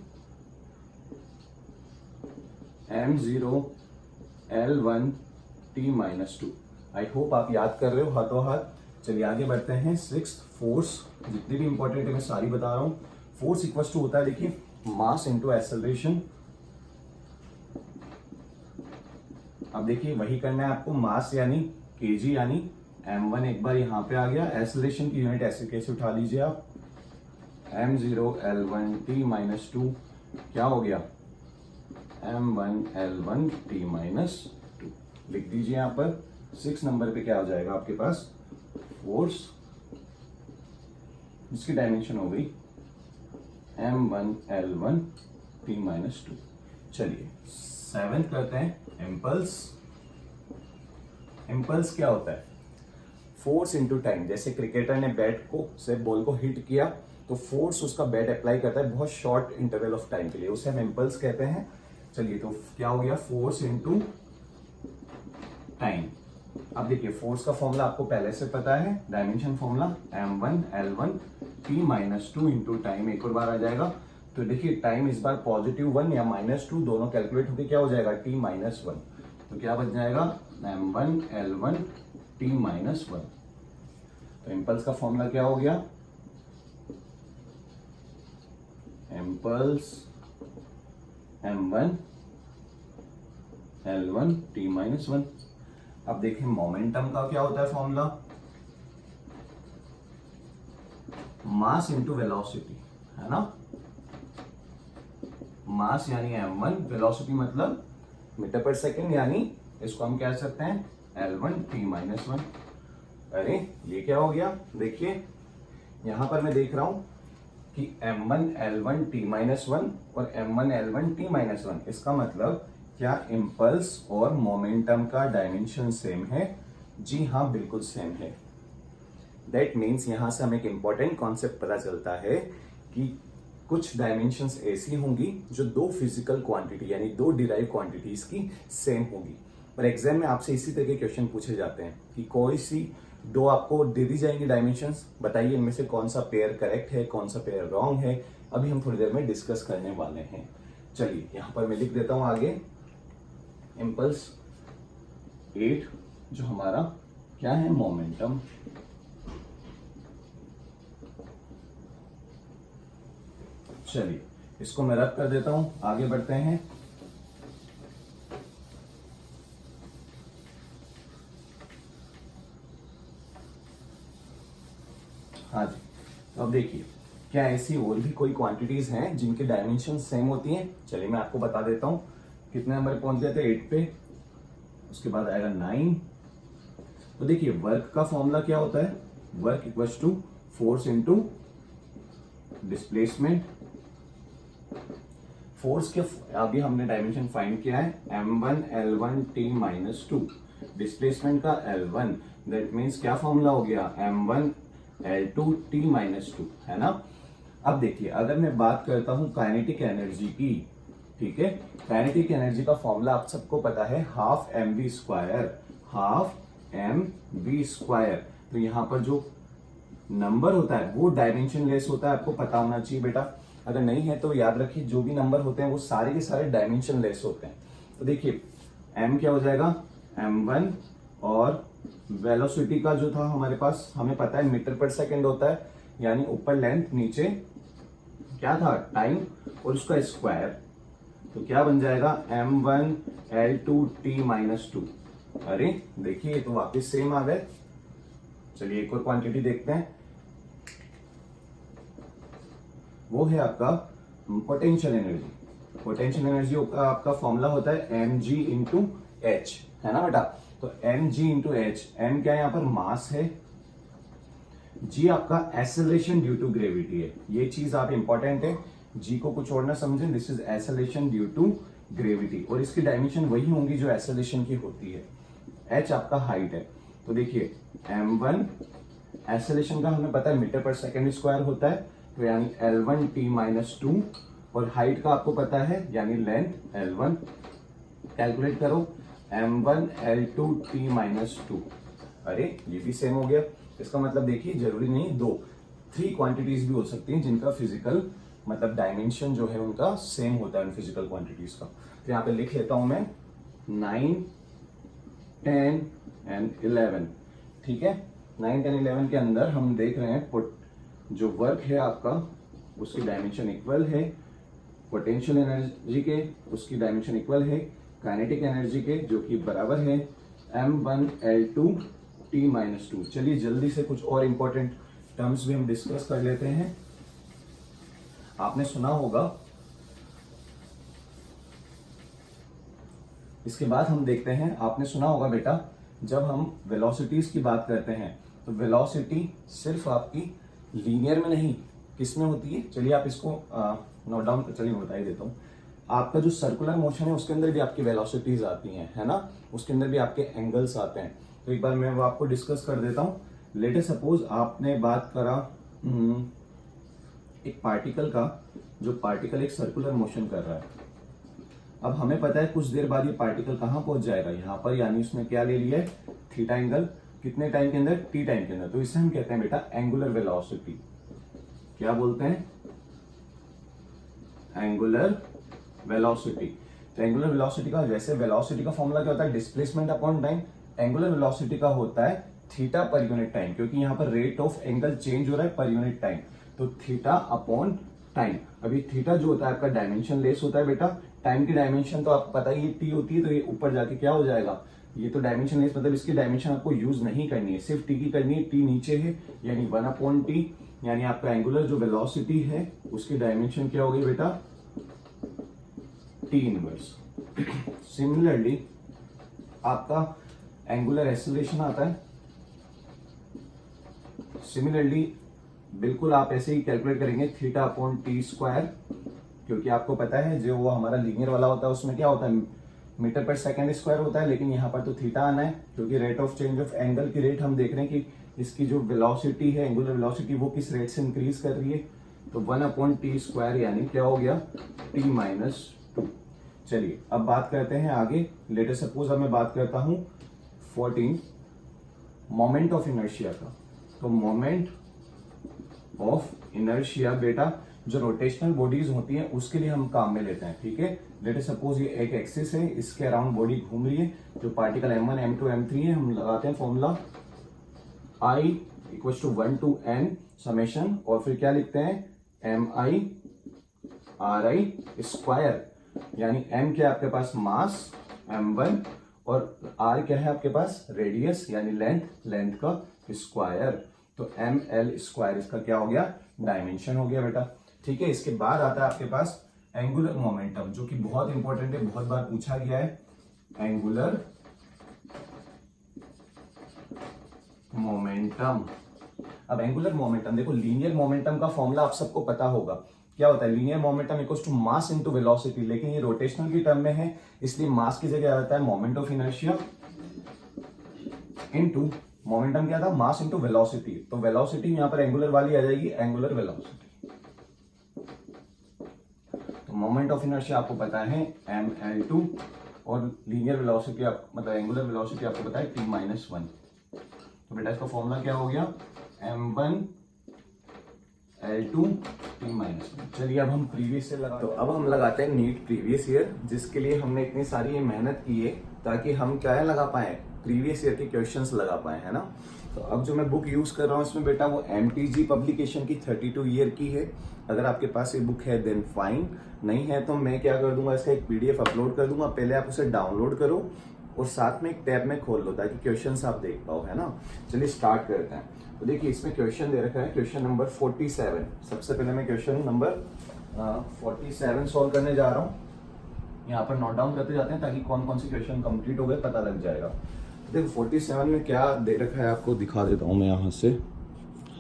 [SPEAKER 1] m0 l1 t minus 2। I hope आप याद कर रहे हो हाथों हाथ। चलिए आगे बढ़ते हैं। सिक्स्थ फोर्स, जितनी भी इंपॉर्टेंट है मैं सारी बता रहा हूं। फोर्स इक्वल्स टू होता है, देखिए, मास इनटू एक्सेलरेशन। अब देखिए वही करना है आपको, मास यानी केजी यानी m1 एक बार यहां पे आ गया, एक्सेलरेशन की यूनिट ऐसे कैसे उठा लीजिए आप, m0 l1 t माइनस 2, क्या हो गया m1 l1 t माइनस 2, लिख दीजिए यहां पर। 6 नंबर पे क्या आ जाएगा आपके पास, फोर्स, जिसकी डायमेंशन हो गई m1 l1 t माइनस 2। चलिए 7 करते हैं, इम्पल्स। इम्पल्स क्या होता है, फोर्स इनटू टाइम। जैसे क्रिकेटर ने बैट को से बॉल को हिट किया, तो फोर्स उसका बैट अप्लाई करता है बहुत शॉर्ट इंटरवल ऑफ टाइम के लिए, उसे हम इम्पल्स कहते हैं। चलिए तो क्या हो गया, फोर्स इनटू टाइम। अब देखिए फोर्स का फॉर्मूला आपको पहले से पता है, dimension formula m1 l1 t minus 2 into time, एक और बार आ जाएगा। तो देखिए टाइम इस बार +1 या -2 दोनों कैलकुलेट होकर क्या हो जाएगा, t माइनस 1। तो क्या बच जाएगा, m1 l1 t माइनस 1। तो इम्पल्स का फॉर्मूला क्या हो गया, impulse m1 l1 t minus 1। अब देखिए मोमेंटम का क्या होता है फॉर्मूला, मास इंटू वेलोसिटी, है ना। मास यानी m1, वेलोसिटी मतलब मीटर पर सेकेंड, यानी इसको हम कह सकते हैं l1 t माइनस 1। अरे ये क्या हो गया, देखिए यहां पर मैं देख रहा हूं कि m1 l1 t माइनस 1 और m1 l1 t माइनस 1, इसका मतलब क्या इम्पल्स और मोमेंटम का डायमेंशन सेम है? जी हाँ, बिल्कुल सेम है। दैट मीन्स यहां से हमें एक इंपॉर्टेंट कॉन्सेप्ट पता चलता है कि कुछ डायमेंशंस ऐसी होंगी जो दो फिजिकल क्वांटिटी यानी दो डिराइव क्वांटिटीज की सेम होगी। पर एग्जाम में आपसे इसी तरह के क्वेश्चन पूछे जाते हैं कि कोई सी दो आपको दे दी जाएंगी डायमेंशंस, बताइए इनमें से कौन सा पेयर करेक्ट है, कौन सा पेयर रॉन्ग है। अभी हम थोड़ी देर में डिस्कस करने वाले हैं। चलिए यहां पर मैं लिख देता हूं आगे, इम्पल्स 8 जो हमारा क्या है, मोमेंटम। चलिए इसको मैं रद्द कर देता हूं, आगे बढ़ते हैं। हाँ जी, तो अब देखिए क्या ऐसी और भी कोई क्वांटिटीज हैं जिनके डायमेंशन सेम होती हैं। चलिए मैं आपको बता देता हूं। कितने नंबर पहुंच गए थे, 8 पे, उसके बाद आएगा 9। तो देखिए वर्क का फॉर्मूला क्या होता है, work equals to force into displacement. Force के अभी हमने डायमेंशन फाइंड किया है, m1 l1 t minus 2, displacement का l1, दैट मीन्स क्या फॉर्मूला हो गया, m1 l2 t माइनस 2, है ना। अब देखिए अगर मैं बात करता हूं काइनेटिक एनर्जी की, ठीक है, काइनेटिक एनर्जी का फॉर्मूला आप सबको पता है, half mv square, half mv square. तो यहां पर जो नंबर होता है वो डायमेंशन लेस होता है, आपको पता होना चाहिए बेटा। अगर नहीं है तो याद रखिए, जो भी नंबर होते हैं वो सारे के सारे डायमेंशन लेस होते हैं। तो देखिए m क्या हो जाएगा, m1, और वेलोसिटी का जो था हमारे पास, हमें पता है मीटर पर सेकेंड होता है, यानी ऊपर लेंथ नीचे क्या था, टाइम, और उसका स्क्वायर। तो क्या बन जाएगा, m1 l2 t माइनस 2। अरे देखिए ये तो वापस सेम आ गए। चलिए एक और क्वांटिटी देखते हैं, वो है आपका पोटेंशियल एनर्जी। पोटेंशियल एनर्जी का आपका फॉर्मूला होता है mg इंटू एच, है ना बेटा। तो mg इंटू एच, m क्या है यहाँ पर मास है, g आपका एक्सेलरेशन ड्यू टू ग्रेविटी है। ये चीज आप इंपॉर्टेंट है, g को कुछ और ना समझें, this is acceleration due to gravity, और इसकी डायमेंशन वही होंगी जो एक्सेलरेशन की होती है। h आपका हाइट है, तो देखिए m1 एक्सेलरेशन का हमें पता है मीटर पर सेकेंड स्क्वायर होता है, तो यानी L1t-2, और हाइट का आपको पता है यानी लेंथ L1। कैलकुलेट करो m1 L2t-2, अरे ये भी सेम हो गया। इसका मतलब देखिए जरूरी नहीं 3 क्वांटिटीज भी हो सकती हैं जिनका फिजिकल मतलब डायमेंशन जो है उनका सेम होता है उन फिजिकल क्वांटिटीज का। तो यहाँ पे लिख लेता हूं मैं 9, 10 एंड 11, ठीक है। 9, 10, 11 के अंदर हम देख रहे हैं जो वर्क है आपका उसकी डायमेंशन इक्वल है, पोटेंशियल एनर्जी के उसकी डायमेंशन इक्वल है, काइनेटिक एनर्जी के जो कि बराबर है m1 L2t-2। चलिए जल्दी से कुछ और इंपॉर्टेंट टर्म्स भी हम डिस्कस कर लेते हैं। आपने सुना होगा, इसके बाद हम देखते हैं, आपने सुना होगा बेटा जब हम वेलोसिटीज की बात करते हैं तो वेलोसिटी सिर्फ आपकी लीनियर में नहीं किस में होती है, चलिए आप इसको नोट डाउन, चलिए मैं बता ही देता हूँ। आपका जो सर्कुलर मोशन है उसके अंदर भी आपकी वेलोसिटीज आती हैं, है ना, उसके अंदर भी आपके एंगल्स आते हैं। तो एक बार मैं वो आपको डिस्कस कर देता हूँ। लेट सपोज आपने बात करा एक पार्टिकल का, जो पार्टिकल एक सर्कुलर मोशन कर रहा है। अब हमें पता है कुछ देर बाद ये पार्टिकल कहाँ पहुंच जाएगा, यहाँ पर, यानी उसने क्या ले लिया है, थीटा एंगल, कितने टाइम के अंदर, टी टाइम के अंदर। तो इसे हम कहते हैं बेटा एंगुलर वेलोसिटी। क्या बोलते हैं, एंगुलर वेलोसिटी। तो एंगुलर वेलोसिटी का, वैसे वेलोसिटी का फॉर्मूला क्या होता है, displacement upon time. Angular velocity का होता है थीटा पर यूनिट टाइम, क्योंकि यहाँ पर रेट ऑफ एंगल चेंज हो रहा है पर यूनिट टाइम, तो थीटा अपॉन टाइम। अभी थीटा जो होता है आपका डायमेंशन लेस होता है बेटा, टाइम की डायमेंशन तो आपको पता ही टी होती है, तो ये ऊपर जाके क्या हो जाएगा, ये तो डायमेंशन लेस, मतलब इसकी डायमेंशन आपको यूज नहीं करनी है, सिर्फ टी की करनी है। टी नीचे है यानी 1/t, यानी आपका एंगुलर जो वेलोसिटी है उसकी डायमेंशन क्या हो गई बेटा, टी इनवर्स। सिमिलरली आपका एंगुलर एक्सेलरेशन आता है, सिमिलरली बिल्कुल आप ऐसे ही कैलकुलेट करेंगे थीटा अपॉन टी स्क्वायर, क्योंकि आपको पता है जो वो हमारा लीनियर वाला होता है उसमें क्या होता है, मीटर पर सेकेंड स्क्वायर होता है, लेकिन यहाँ पर तो थीटा आना है क्योंकि rate of change of angle की रेट हम देख रहे हैं कि इसकी जो वेलोसिटी है, एंगुलर वेलोसिटी, वो किस रेट से इंक्रीज कर रही है। तो 1/t स्क्वायर यानी क्या हो गया, t-2। चलिए अब बात करते हैं आगे। लेटर सपोज अब मैं बात करता हूं 14 मोमेंट ऑफ इनर्शिया का। तो मोमेंट ऑफ इनर्शिया बेटा जो रोटेशनल बॉडीज होती हैं उसके लिए हम काम में लेते हैं, ठीक है। लेटर सपोज ये एक एक्सिस है, इसके अराउंड बॉडी घूम रही है, जो पार्टिकल m1 m2 m3 है, हम लगाते हैं formula I = 1 to n summation, और फिर क्या लिखते हैं mi ri स्क्वायर, यानी m क्या है आपके पास, मास m1, और r क्या है आपके पास, रेडियस यानी लेंथ का स्क्वायर। तो ml स्क्वायर इसका क्या हो गया, डायमेंशन हो गया बेटा, ठीक है। इसके बाद आता है आपके पास एंगुलर मोमेंटम, जो कि बहुत इंपॉर्टेंट है, बहुत बार पूछा गया है। एंगुलर मोमेंटम, अब एंगुलर मोमेंटम देखो, लीनियर मोमेंटम का फॉर्मूला आप सबको पता होगा, क्या होता है, linear momentum equals to mass into velocity, लेकिन ये रोटेशनल की टर्म में है, इसलिए मास की जगह आता है moment of inertia into, momentum क्या था, मास इनटू वेलोसिटी। तो वेलोसिटी यहां पर एंगुलर वाली आ जाएगी, एंगुलर वेलोसिटी। तो मोमेंट ऑफ इनर्शिया आपको पता है ml2, और लीनियर वेलोसिटी मतलब एंगुलर वेलोसिटी आपको पता है t-1। तो बेटा इसका फॉर्मूला क्या हो गया, m1 L2 t-1। चलिए अब हम प्रीवियस ईयर लगाते हैं। तो अब हम लगाते हैं नीट प्रीवियस ईयर, जिसके लिए हमने इतनी सारी मेहनत की है ताकि हम क्या लगा पाए, प्रीवियस ईयर के क्वेश्चंस लगा पाए, है ना। तो अब जो मैं बुक यूज कर रहा हूँ इसमें बेटा वो MTG पब्लिकेशन की 32 ईयर की है। अगर आपके पास ये बुक है देन फाइन, नहीं है तो मैं क्या कर दूंगा, इसका एक PDF अपलोड कर दूंगा, पहले आप उसे डाउनलोड करो और साथ में एक टैब में खोल लो ताकि क्वेश्चंस आप देख पाओ, है ना। चलिए स्टार्ट करते हैं। तो देखिए इसमें क्वेश्चन दे रखा है, क्वेश्चन नंबर 47। सबसे पहले मैं क्वेश्चन नंबर 47 सॉल्व करने जा रहा हूँ। यहाँ पर नोट डाउन करते जाते हैं ताकि कौन कौन से क्वेश्चन कंप्लीट हो गए पता लग जाएगा। तो देखो 47 में क्या दे रखा है आपको दिखा देता हूँ मैं यहाँ से।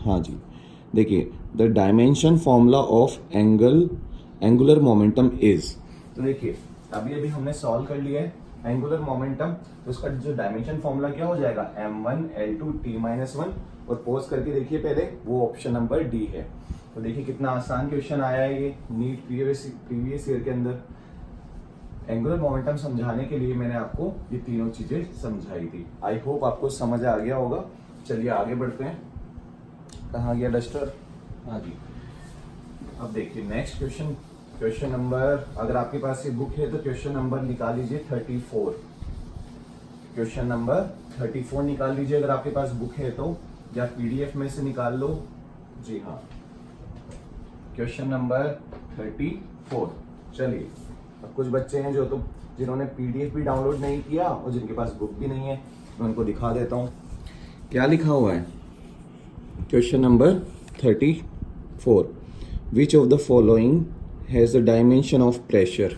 [SPEAKER 1] हाँ जी, देखिए the dimension formula of angular momentum is. तो देखिए अभी हमने सॉल्व कर लिया है एंगुलर मोमेंटम, तो उसका जो डायमेंशन फॉर्मूला क्या हो जाएगा m1 L2 t-1। और पोज करके देखिए पहले, वो ऑप्शन नंबर डी है। तो देखिए कितना आसान क्वेश्चन आया है ये नीट प्रीवियस ईयर के अंदर। एंगुलर मोमेंटम समझाने के लिए मैंने आपको ये तीनों चीजें समझाई थी। आई होप आपको समझ आ गया होगा। चलिए आगे बढ़ते हैं। कहाँ गया डस्टर? हाँ जी, अब देखिए नेक्स्ट क्वेश्चन, क्वेश्चन नंबर, अगर आपके पास ये बुक है तो क्वेश्चन नंबर निकाल लीजिए 34। क्वेश्चन नंबर 34 निकाल लीजिए अगर आपके पास बुक है तो, या पीडीएफ में से निकाल लो। जी हाँ, क्वेश्चन नंबर 34। चलिए अब कुछ बच्चे हैं जिन्होंने पीडीएफ भी डाउनलोड नहीं किया और जिनके पास बुक भी नहीं है, मैं उनको दिखा देता हूँ क्या लिखा हुआ है। Question number 34, which of the following has the dimension of pressure.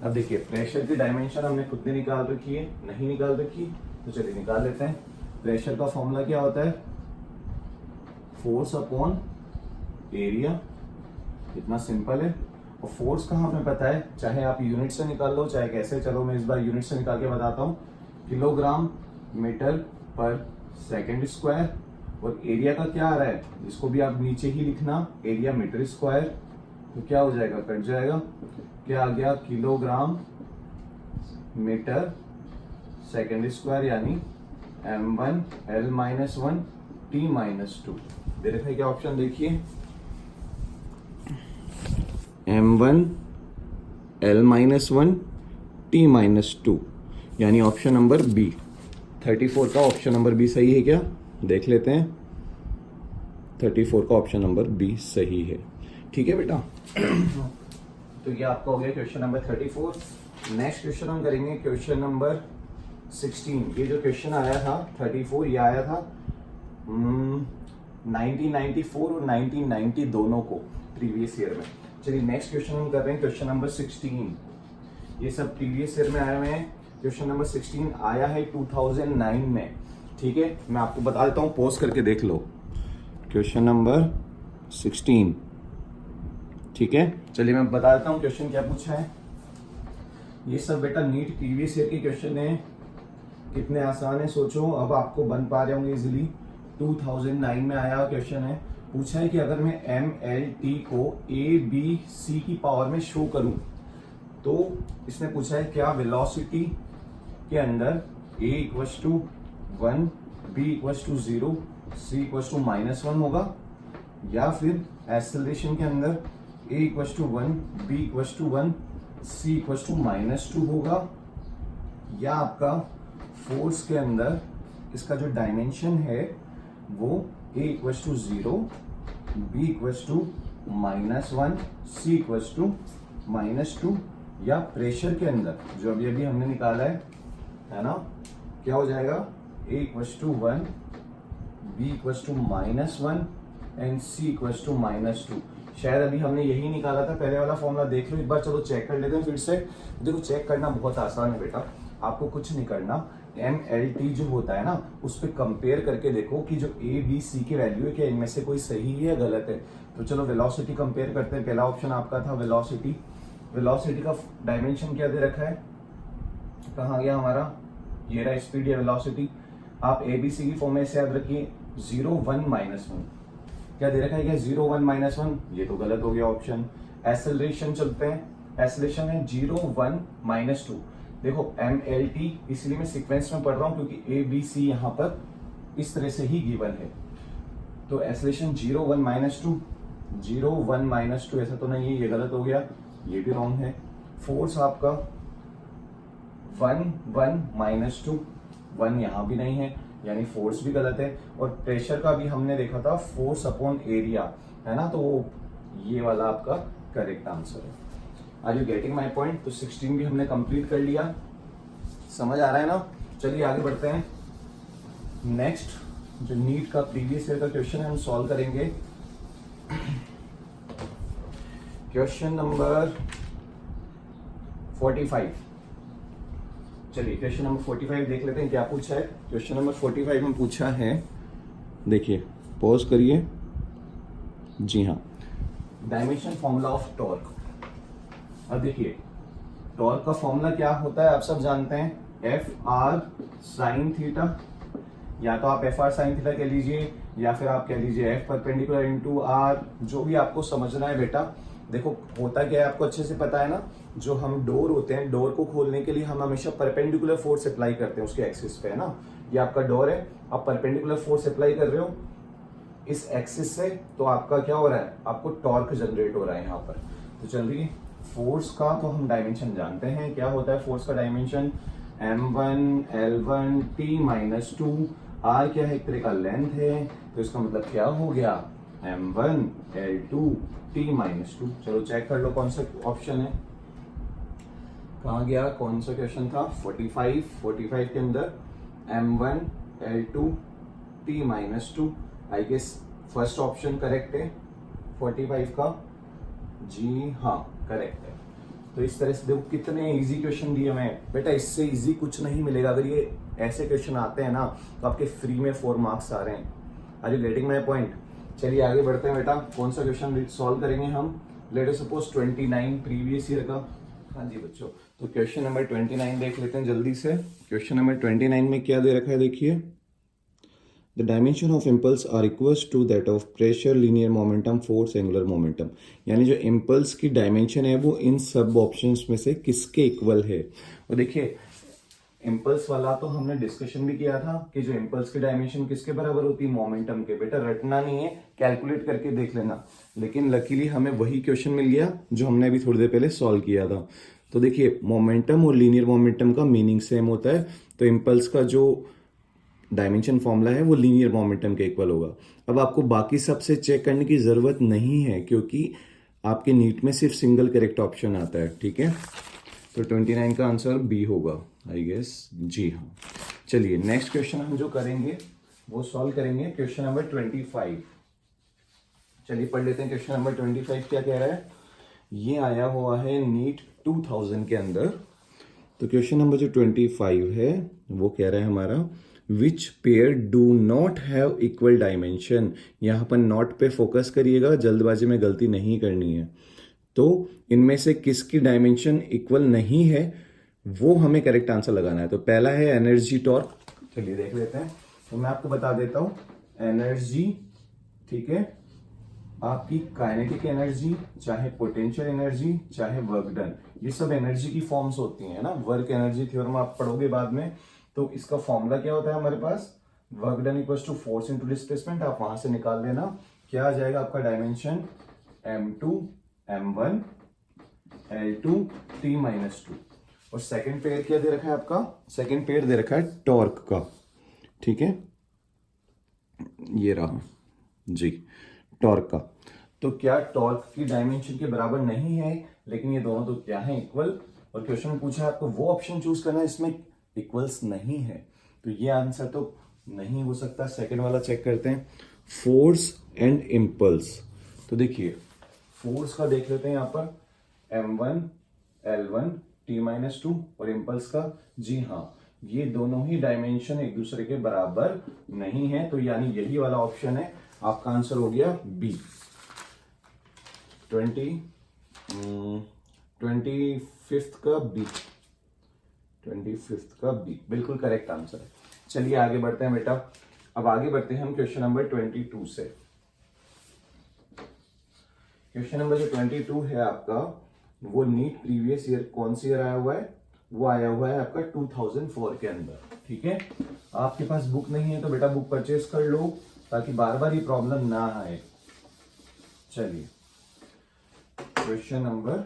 [SPEAKER 1] अब देखिए प्रेशर की डायमेंशन हमने खुद ने निकाल रखी है, नहीं निकाल रखी तो चलिए निकाल लेते हैं। प्रेशर का फॉर्मूला क्या होता है? Force upon area. इतना सिंपल है। और फोर्स का हमें पता है, चाहे आप यूनिट से निकाल लो चाहे कैसे, चलो मैं इस बार यूनिट से निकाल के बताता हूँ। किलोग्राम मीटर पर सेकंड स्क्वायर। और एरिया का क्या आ रहा है, इसको भी आप नीचे ही लिखना, एरिया मीटर स्क्वायर। तो क्या हो जाएगा, कट जाएगा, क्या आ गया, किलोग्राम मीटर सेकंड स्क्वायर, यानी m1 L-1 t-2। दे रखा है क्या ऑप्शन, देखिए m1 L-1 t-2, यानी ऑप्शन नंबर बी। 34 का ऑप्शन नंबर बी सही है क्या, देख लेते हैं। 34 का ऑप्शन नंबर बी सही है। ठीक है बेटा। तो ये आपका हो गया क्वेश्चन नंबर 34। नेक्स्ट क्वेश्चन हम करेंगे क्वेश्चन नंबर 16। ये जो क्वेश्चन आया था 34, ये आया था 1994 और 1990 दोनों को प्रीवियस ईयर में। चलिए नेक्स्ट क्वेश्चन हम कर रहे हैं क्वेश्चन नंबर 16। ये सब प्रीवियस ईयर में आए हुए हैं। क्वेश्चन नंबर 16 आया है 2009 में। ठीक है, मैं आपको बता देता हूँ, पॉज करके देख लो। क्वेश्चन नंबर 16, ठीक है। चलिए मैं बता देता हूँ क्वेश्चन क्या पूछा है। ये सब बेटा नीट प्रीवियस ईयर के क्वेश्चन है। कितने आसान है सोचो, अब आपको बन पा रहे होंगे इजीली। 2009 में आया क्वेश्चन है, पूछा है कि अगर मैं MLT को ABC की पावर में शो करूं तो इसने पूछा है क्या वेलोसिटी के अंदर A = 1, B = 0, C = -1 होगा, या फिर एक्सेलरेशन के अंदर A = 1, B = 1, C = -2 होगा, या आपका फोर्स के अंदर इसका जो डायमेंशन है वो A = 0, B = -1, C = -2, या प्रेशर के अंदर जो अभी हमने निकाला है ना, क्या हो जाएगा, A = 1, B = -1 एंड C = -2। शायद अभी हमने यही निकाला था, पहले वाला फॉर्मूला देख लो एक बार, चलो चेक कर लेते हैं फिर से। देखो चेक करना बहुत आसान है बेटा, आपको कुछ नहीं करना। MLT जो होता है ना, उस पर कंपेयर करके देखो कि जो A B C की वैल्यू है क्या इनमें से कोई सही है या गलत है। तो चलो वेलोसिटी कंपेयर करते हैं। पहला ऑप्शन आपका था वेलोसिटी। वेलोसिटी का डायमेंशन क्या दे रखा है, कहाँ गया हमारा, ये रहा स्पीड या वेलोसिटी। आप ABC की फॉर्म में से याद रखिए 0, 1, -1। क्या दे रखा है, क्या 0, 1, -1, ये तो गलत हो गया ऑप्शन। एक्सेलरेशन चलते हैं, एक्सेलरेशन है 0, 1, -2। देखो MLT इसलिए मैं सीक्वेंस में पढ़ रहा हूं क्योंकि ABC यहां पर इस तरह से ही गिवन है। तो एक्सेलरेशन 0, 1, -2, 0, 1, -2 ऐसा तो नहीं है, ये गलत हो गया, ये भी रॉन्ग है। फोर्स आपका 1, 1, -2, 1 यहां भी नहीं है, यानी फोर्स भी गलत है। और प्रेशर का भी हमने देखा था फोर्स अपॉन एरिया, है ना, तो ये वाला आपका करेक्ट आंसर है। Are you getting my point. तो 16 भी हमने कंप्लीट कर लिया। समझ आ रहा है ना? चलिए आगे बढ़ते हैं। नेक्स्ट जो नीट का प्रीवियस ईयर का क्वेश्चन है हम सॉल्व करेंगे। Question number 45। चलिए क्वेश्चन नंबर 45 देख लेते हैं क्या पूछा है। क्वेश्चन नंबर 45 में पूछा है, देखिए पॉज करिए, जी हाँ, डायमेंशन फॉर्मूला ऑफ टॉर्क। अब देखिए टॉर्क का फॉर्मूला क्या होता है आप सब जानते हैं, एफ आर साइन थीटा, या तो आप एफ आर साइन थीटा कह लीजिए या फिर आप कह लीजिए एफ परपेंडिकुलर इनटू आर, जो भी आपको समझना है बेटा। देखो होता क्या है आपको अच्छे से पता है ना, जो हम डोर होते हैं, डोर को खोलने के लिए हम हमेशा परपेंडिकुलर फोर्स अप्लाई करते हैं उसके एक्सिस पे, है ना। ये आपका डोर है, आप परपेंडिकुलर फोर्स अप्लाई कर रहे हो इस एक्सिस से, तो आपका क्या हो रहा है, आपको टॉर्क जनरेट हो रहा है यहाँ पर। तो चलिए फोर्स का तो हम डायमेंशन जानते हैं, क्या होता है फोर्स का dimension, m1 l1 t minus to, r क्या है, एक तरह का लेंथ है, तो इसका मतलब क्या हो गया, m1 l2 t minus to. चलो चेक कर लो कौन सा ऑप्शन है, कहाँ गया, कौन सा क्वेश्चन था, 45 के अंदर m1 l2 t minus two. I guess first option correct है 45 का, जी हाँ करेक्ट है। तो इस तरह से देखो कितने इजी क्वेश्चन दिए मैं बेटा, इससे इजी कुछ नहीं मिलेगा। अगर ये ऐसे क्वेश्चन आते हैं ना तो आपके फ्री में 4 मार्क्स आ रहे हैं। Are you getting my point? चलिए आगे बढ़ते हैं बेटा, कौन सा क्वेश्चन सॉल्व करेंगे हम, let us suppose 29 previous year का। हाँ जी बच्चों, तो क्वेश्चन नंबर 29 देख लेते हैं जल्दी से। क्वेश्चन नंबर 29 में क्या दे रखा है देखिए, The dimension of impulse are equals to that of pressure, linear momentum, force, angular momentum। यानी जो impulse की डायमेंशन है वो इन सब ऑप्शंस में से किसके इक्वल है। और देखिए इम्पल्स वाला तो हमने डिस्कशन भी किया था कि जो इम्पल्स की डायमेंशन किसके बराबर होती है, मोमेंटम के। बेटा रटना नहीं है, कैलकुलेट करके देख लेना। लेकिन लकीली हमें वही क्वेश्चन मिल गया जो हमने अभी थोड़ी देर पहले सॉल्व किया था। तो देखिए मोमेंटम और लीनियर मोमेंटम का मीनिंग सेम होता है, तो इम्पल्स का जो डायमेंशन फॉर्मूला है वो लीनियर मोमेंटम के इक्वल होगा। अब आपको बाकी सबसे चेक करने की जरूरत नहीं है क्योंकि आपके नीट में सिर्फ सिंगल करेक्ट ऑप्शन आता है, ठीक है। तो 29 का आंसर बी होगा आई गेस, जी हाँ। चलिए नेक्स्ट क्वेश्चन हम जो करेंगे वो सॉल्व करेंगे क्वेश्चन नंबर 25। चलिए पढ़ लेते हैं क्वेश्चन नंबर 25 क्या कह रहा है। ये आया हुआ है नीट 2000 के अंदर। तो क्वेश्चन नंबर जो 25 है वो कह रहा है हमारा, which pair do not have equal dimension. यहां पर नॉट पे फोकस करिएगा, जल्दबाजी में गलती नहीं करनी है। तो इनमें से किसकी डायमेंशन इक्वल नहीं है वो हमें करेक्ट आंसर लगाना है। तो पहला है एनर्जी टॉर्क, चलिए देख लेते हैं। तो मैं आपको बता देता हूं एनर्जी, ठीक है, आपकी काइनेटिक एनर्जी, चाहे पोटेंशियल एनर्जी, चाहे वर्क डन, ये सब एनर्जी की फॉर्म्स होती हैं ना। वर्क एनर्जी थ्योरम आप पढ़ोगे बाद में। तो इसका फॉर्मूला क्या होता है हमारे पास, work done equals to force into displacement. आप वहां से निकाल लेना, क्या आ जाएगा आपका dimension, m2 m1 l2 t minus two. और सेकेंड पेयर क्या दे रखा है आपका, सेकेंड पेयर दे रखा है टॉर्क का, ठीक है, ये रहा जी टॉर्क का। तो क्या टॉर्क की डायमेंशन के बराबर नहीं है, लेकिन ये दोनों तो क्या है, इक्वल। और क्वेश्चन में पूछा है आपको वो ऑप्शन चूज करना है इसमें इक्वल्स नहीं है, तो ये आंसर तो नहीं हो सकता। सेकंड वाला चेक करते हैं, फोर्स एंड इम्पल्स। तो देखिए फोर्स का देख लेते हैं यहां पर, m1 l1 t minus two, और इम्पल्स का, जी हाँ, ये दोनों ही डायमेंशन एक दूसरे के बराबर नहीं है। तो यानी यही वाला ऑप्शन है, आपका आंसर हो गया बी, 25 का बी, 25 का बी बिल्कुल करेक्ट आंसर है। चलिए आगे बढ़ते हैं बेटा। अब आगे बढ़ते हैं हम क्वेश्चन नंबर 22 से। क्वेश्चन नंबर जो 22 है आपका, वो नीट प्रीवियस ईयर कौन सी ईयर आया हुआ है, वो आया हुआ है आपका 2004 के अंदर, ठीक है। आपके पास बुक नहीं है तो बेटा बुक परचेज कर लो ताकि बार बार ये प्रॉब्लम ना आए। चलिए क्वेश्चन नंबर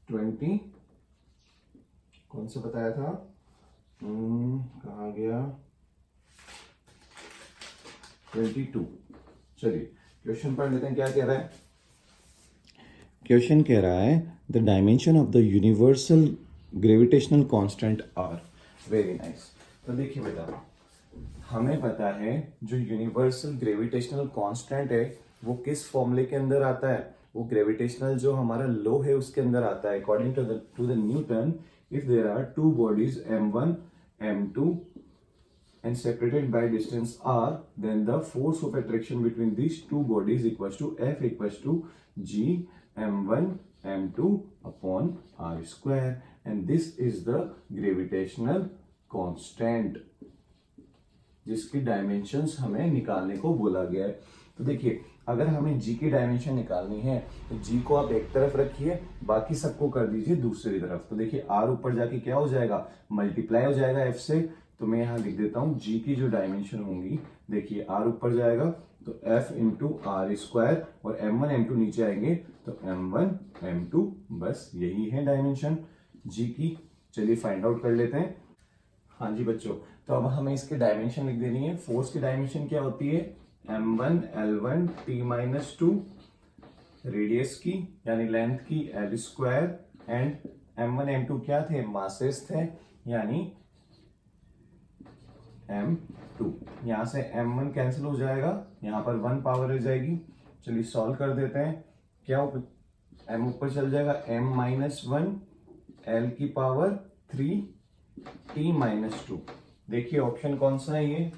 [SPEAKER 1] 20 कौन सा बताया था, कहाँ गया, 22। चलिए क्वेश्चन पढ़ लेते हैं, क्या कह रहा है। क्वेश्चन कह रहा है the dimension of the universal gravitational constant are. Very nice. तो देखिए बेटा, हमें पता है जो यूनिवर्सल ग्रेविटेशनल कांस्टेंट है वो किस फॉर्मूले के अंदर आता है, वो ग्रेविटेशनल जो हमारा लॉ है उसके अंदर आता है। According to the Newton, if there are two bodies m1 m2 and separated by distance r, then the force of attraction between these two bodies equals to F equals to g m1 m2 upon r square, and this is the gravitational constant जिसकी डायमेंशंस हमें निकालने को बोला गया है। तो देखिए, अगर हमें g की डायमेंशन निकालनी है तो g को आप एक तरफ रखिए, बाकी सबको कर दीजिए दूसरी तरफ। तो देखिए r ऊपर जाके क्या हो जाएगा, मल्टीप्लाई हो जाएगा f से। तो मैं यहाँ लिख देता हूँ g की जो डायमेंशन होंगी, देखिए r ऊपर जाएगा तो f इंटू आर स्क्वायर, और m1 m2 नीचे आएंगे तो m1 m2, बस यही है डायमेंशन g की। चलिए फाइंड आउट कर लेते हैं। हाँ जी बच्चों, तो अब हमें इसकी डायमेंशन लिख देनी है। फोर्स की डायमेंशन क्या होती है, m1 l1 t-2, रेडियस की यानी लेंथ की l square, and m1 m2 क्या थे, मासेस थे यानी m2। यहां से m1 कैंसिल हो जाएगा, यहां पर 1 पावर रह जाएगी। चलिए सॉल्व कर देते हैं। क्या m ऊपर चल जाएगा, m-1 l की पावर 3 t-2। देखिए ऑप्शन कौन सा है, ये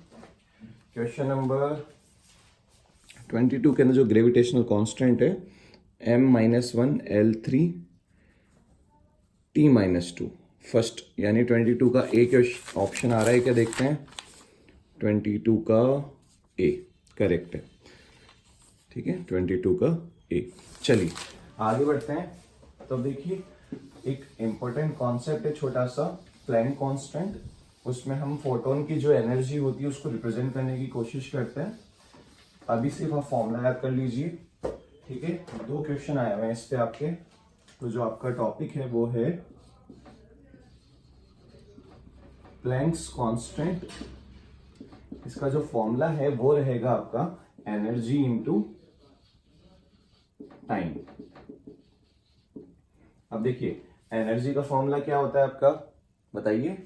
[SPEAKER 1] क्वेश्चन नंबर 22 के अंदर जो ग्रेविटेशनल कांस्टेंट है m-1 l3 t-2, फर्स्ट यानी 22 का ए ऑप्शन आ रहा है क्या, देखते हैं। 22 का ए करेक्ट है, ठीक है, 22 का ए। चलिए आगे बढ़ते हैं। तो देखिए, एक इंपॉर्टेंट कॉन्सेप्ट है छोटा सा, प्लैंक कांस्टेंट। उसमें हम फोटोन की जो एनर्जी होती है उसको रिप्रेजेंट करने की कोशिश करते हैं। अभी सिर्फ आप फॉर्मूला याद कर लीजिए, ठीक है। 2 क्वेश्चन आए हुए हैं इस पे आपके। तो जो आपका टॉपिक है वो है प्लैंक्स कांस्टेंट। इसका जो फॉर्मूला है वो रहेगा आपका एनर्जी इंटू टाइम। अब देखिए, एनर्जी का फॉर्मूला क्या होता है आपका, बताइए।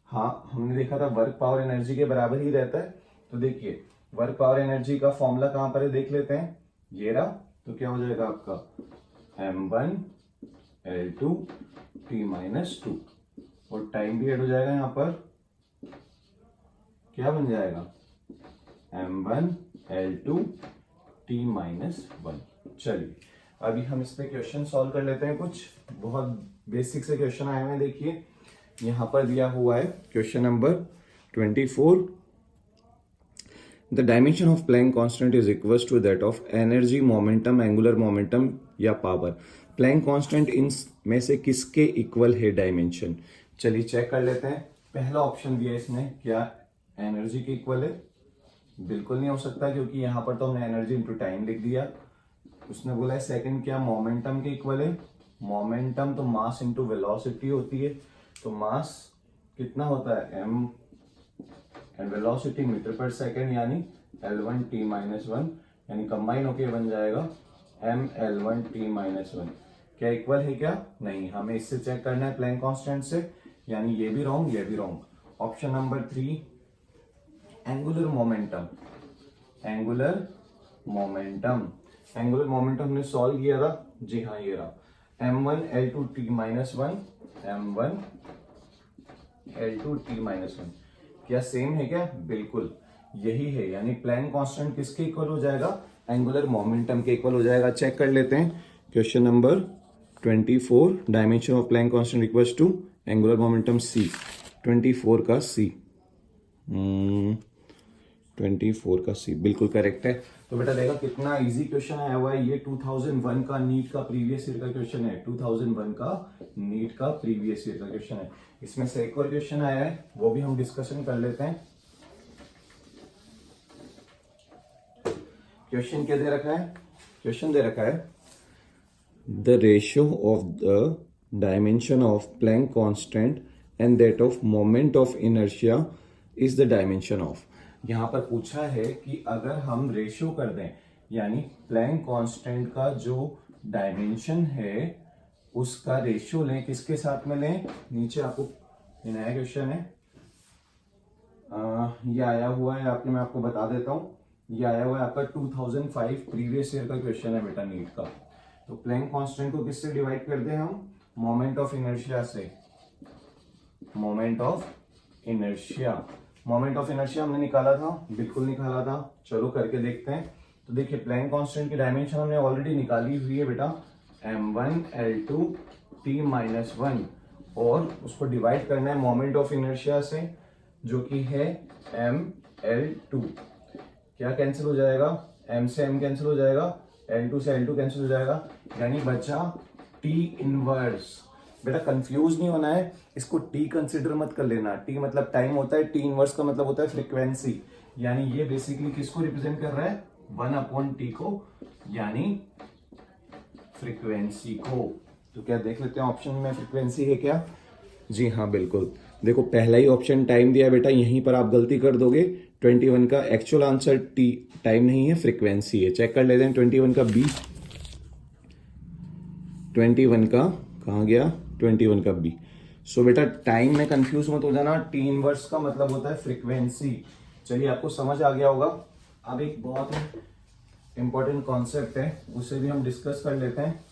[SPEAKER 1] हाँ, हमने देखा था वर्क पावर एनर्जी के बराबर ही रहता है। तो देखिए, वर्क पावर एनर्जी का फॉर्मूला कहां पर है, देख लेते हैं। ये रहा। तो क्या हो जाएगा आपका m1 l2 t-2, और टाइम भी ऐड हो जाएगा यहां पर। क्या बन जाएगा, m1 l2 t-1। चलिए अभी हम इस पे क्वेश्चन सॉल्व कर लेते हैं। कुछ बहुत बेसिक से क्वेश्चन आए हुए हैं। देखिए यहां पर दिया हुआ है question number 24। The dimension of Planck constant is equals to that of energy, momentum, angular momentum या पावर। प्लैंक कांस्टेंट इन में से किसके इक्वल है डायमेंशन। चलिए चेक कर लेते हैं। पहला ऑप्शन दिया इसने, क्या एनर्जी के इक्वल है, बिल्कुल नहीं हो सकता, क्योंकि यहां पर तो हमने एनर्जी इंटू टाइम लिख दिया। उसने बोला है सेकंड क्या मोमेंटम के इक्वल है। मोमेंटम तो मास इंटू वेलोसिटी होती है, तो मास कितना होता है m, एंड वेलोसिटी मीटर पर सेकेंड यानी l1 t-1, यानी कंबाइन होके बन जाएगा m l1 t-1। क्या इक्वल है क्या, नहीं, हमें इससे चेक करना है प्लैंक कांस्टेंट से, यानी ये भी रॉन्ग, ये भी wrong. Option number 3 angular momentum. Angular momentum, angular momentum हमने सॉल्व किया था, जी हाँ ये रहा m1 l2 t-1, m1 l2 t-1। क्या सेम है क्या, बिल्कुल यही है, यानी प्लैंक कांस्टेंट किसके इक्वल हो जाएगा, एंगुलर मोमेंटम के इक्वल हो जाएगा। चेक कर लेते हैं question number 24। Dimension of Planck constant equals to angular momentum c। 24 का c, 24 का c बिल्कुल करेक्ट है। तो बेटा देखा कितना इजी क्वेश्चन आया हुआ है। ये 2001 का नीट का प्रीवियस ईयर का क्वेश्चन है। 2001 का नीट का प्रीवियस ईयर का क्वेश्चन है। इसमें से एक और क्वेश्चन आया है, वो भी हम डिस्कशन कर लेते हैं। क्वेश्चन क्या दे रखा है, क्वेश्चन दे रखा है the ratio of the dimension of Planck constant and that of moment of inertia is the dimension of. यहां पर पूछा है कि अगर हम रेशियो कर दें, यानी प्लैंक कांस्टेंट का जो डायमेंशन है उसका रेशियो लें, किसके साथ में लें, नीचे आपको ये नया क्वेश्चन है। ये आया हुआ है आपके, मैं आपको बता देता हूँ, ये आया हुआ है आपका 2005 प्रीवियस ईयर का क्वेश्चन है बेटा नीट का। तो प्लैंक कांस्टेंट को किससे डिवाइड करते हैं हम? मोमेंट ऑफ इनर्शिया से। Moment of inertia, moment of inertia हमने निकाला था, बिल्कुल निकाला था। चलो करके देखते हैं। तो देखिए प्लैंक कांस्टेंट की डायमेंशन हमने ऑलरेडी निकाली हुई है बेटा, m1 L2 T-1, और उसको डिवाइड करना है मोमेंट ऑफ इनर्शिया से, जो कि है mL2। क्या कैंसिल हो जाएगा? m से m कैंसिल हो जाएगा, L2 से L2 कैंसिल हो जाएगा, यानी बचा T इनवर्स। बेटा कंफ्यूज नहीं होना है, इसको T कंसिडर मत कर लेना। T मतलब टाइम होता है, T इनवर्स का मतलब होता है फ्रीक्वेंसी। यानी ये बेसिकली किसको रिप्रेजेंट कर रहा है? 1/T को, यानी फ्रीक्वेंसी को। तो क्या देख लेते हैं ऑप्शन में फ्रीक्वेंसी है क्या? जी हाँ बिल्कुल। देखो पहला ही ऑप्शन टाइम दिया बेटा, यहीं पर आप गलती कर दोगे। 21 का एक्चुअल आंसर टी टाइम नहीं है, फ्रीक्वेंसी है। चेक कर लेते हैं 21 का बी। 21 का कहाँ गया? 21 का बी। सो बेटा टाइम में कंफ्यूज मत हो जाना, टी इनवर्स का मतलब होता है फ्रीक्वेंसी। चलिए आपको समझ आ गया होगा। अब एक बहुत इंपॉर्टेंट कॉन्सेप्ट है, उसे भी हम डिस्कस कर लेते हैं,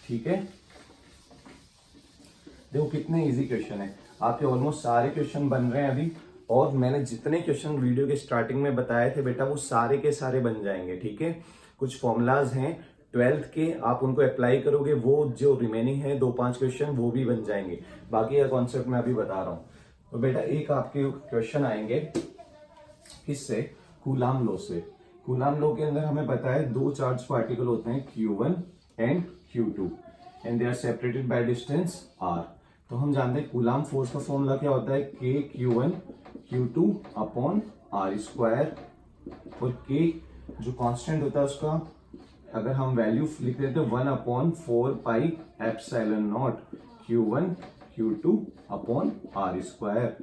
[SPEAKER 1] ठीक है? देखो कितने इजी क्वेश्चन है, आपके ऑलमोस्ट सारे क्वेश्चन बन रहे हैं अभी, और मैंने जितने क्वेश्चन वीडियो के स्टार्टिंग में बताए थे बेटा वो सारे के सारे बन जाएंगे, ठीक है? कुछ फॉर्मूलाज हैं 12th के, आप उनको अप्लाई करोगे, वो जो रिमेनिंग है 2-5 क्वेश्चन वो भी बन जाएंगे। बाकी का कॉन्सेप्ट मैं अभी बता रहा हूँ। तो बेटा एक आपके क्वेश्चन आएंगे किससे? कूलाम लॉ से। कूलाम लॉ के अंदर हमें पता है दो चार्ज पार्टिकल होते हैं Q1 and Q2 and they are separated by distance r। तो हम जानते हैं कूलाम फोर्स का फॉर्मूला क्या होता है? K Q1 upon r square, और K जो कांस्टेंट होता है उसका अगर हम वैल्यू लिख देते हैं 1/4 pi epsilon naught Q1 Q2 upon r square,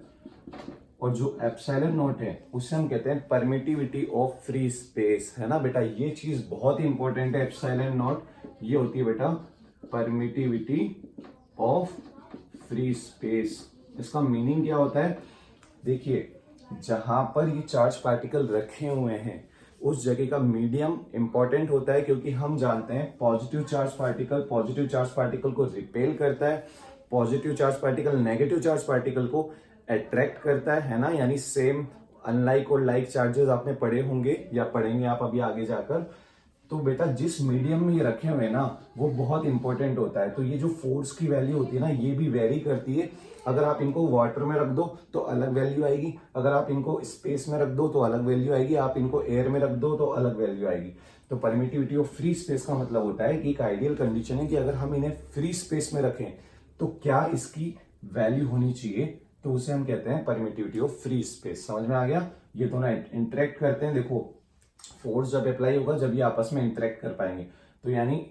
[SPEAKER 1] और जो एप्सिलॉन नॉट है उसे हम कहते हैं परमिटिविटी ऑफ फ्री स्पेस, है ना बेटा? ये चीज बहुत ही इंपॉर्टेंट है। एप्सिलॉन नॉट ये होती है बेटा परमिटिविटी ऑफ फ्री स्पेस। इसका मीनिंग क्या होता है? देखिए जहां पर ये चार्ज पार्टिकल रखे हुए हैं उस जगह का मीडियम इंपॉर्टेंट होता है, क्योंकि हम जानते हैं पॉजिटिव चार्ज पार्टिकल को रिपेल करता है, positive charge particle negative charge particle को अट्रैक्ट करता है ना? यानी सेम अनलाइक और लाइक चार्जेस आपने पढ़े होंगे या पढ़ेंगे आप अभी आगे जाकर। तो बेटा जिस मीडियम में ये रखे हुए हैं ना वो बहुत इंपॉर्टेंट होता है। तो ये जो फोर्स की वैल्यू होती है ना ये भी वेरी करती है। अगर आप इनको वाटर में रख दो तो अलग वैल्यू आएगी, अगर आप इनको स्पेस में रख दो तो अलग वैल्यू आएगी, आप इनको एयर में रख दो तो अलग वैल्यू आएगी। तो परमिटिविटी ऑफ फ्री स्पेस का मतलब होता है कि एक आइडियल कंडीशन है कि अगर हम इन्हें फ्री स्पेस में रखें तो क्या इसकी वैल्यू होनी चाहिए, तो उसे हम कहते हैं परमिटिविटी ऑफ फ्री स्पेस। समझ में आ गया? ये दोनों इंटरेक्ट करते हैं। देखो फोर्स जब अप्लाई होगा जब ये आपस में इंटरेक्ट कर पाएंगे, तो यानी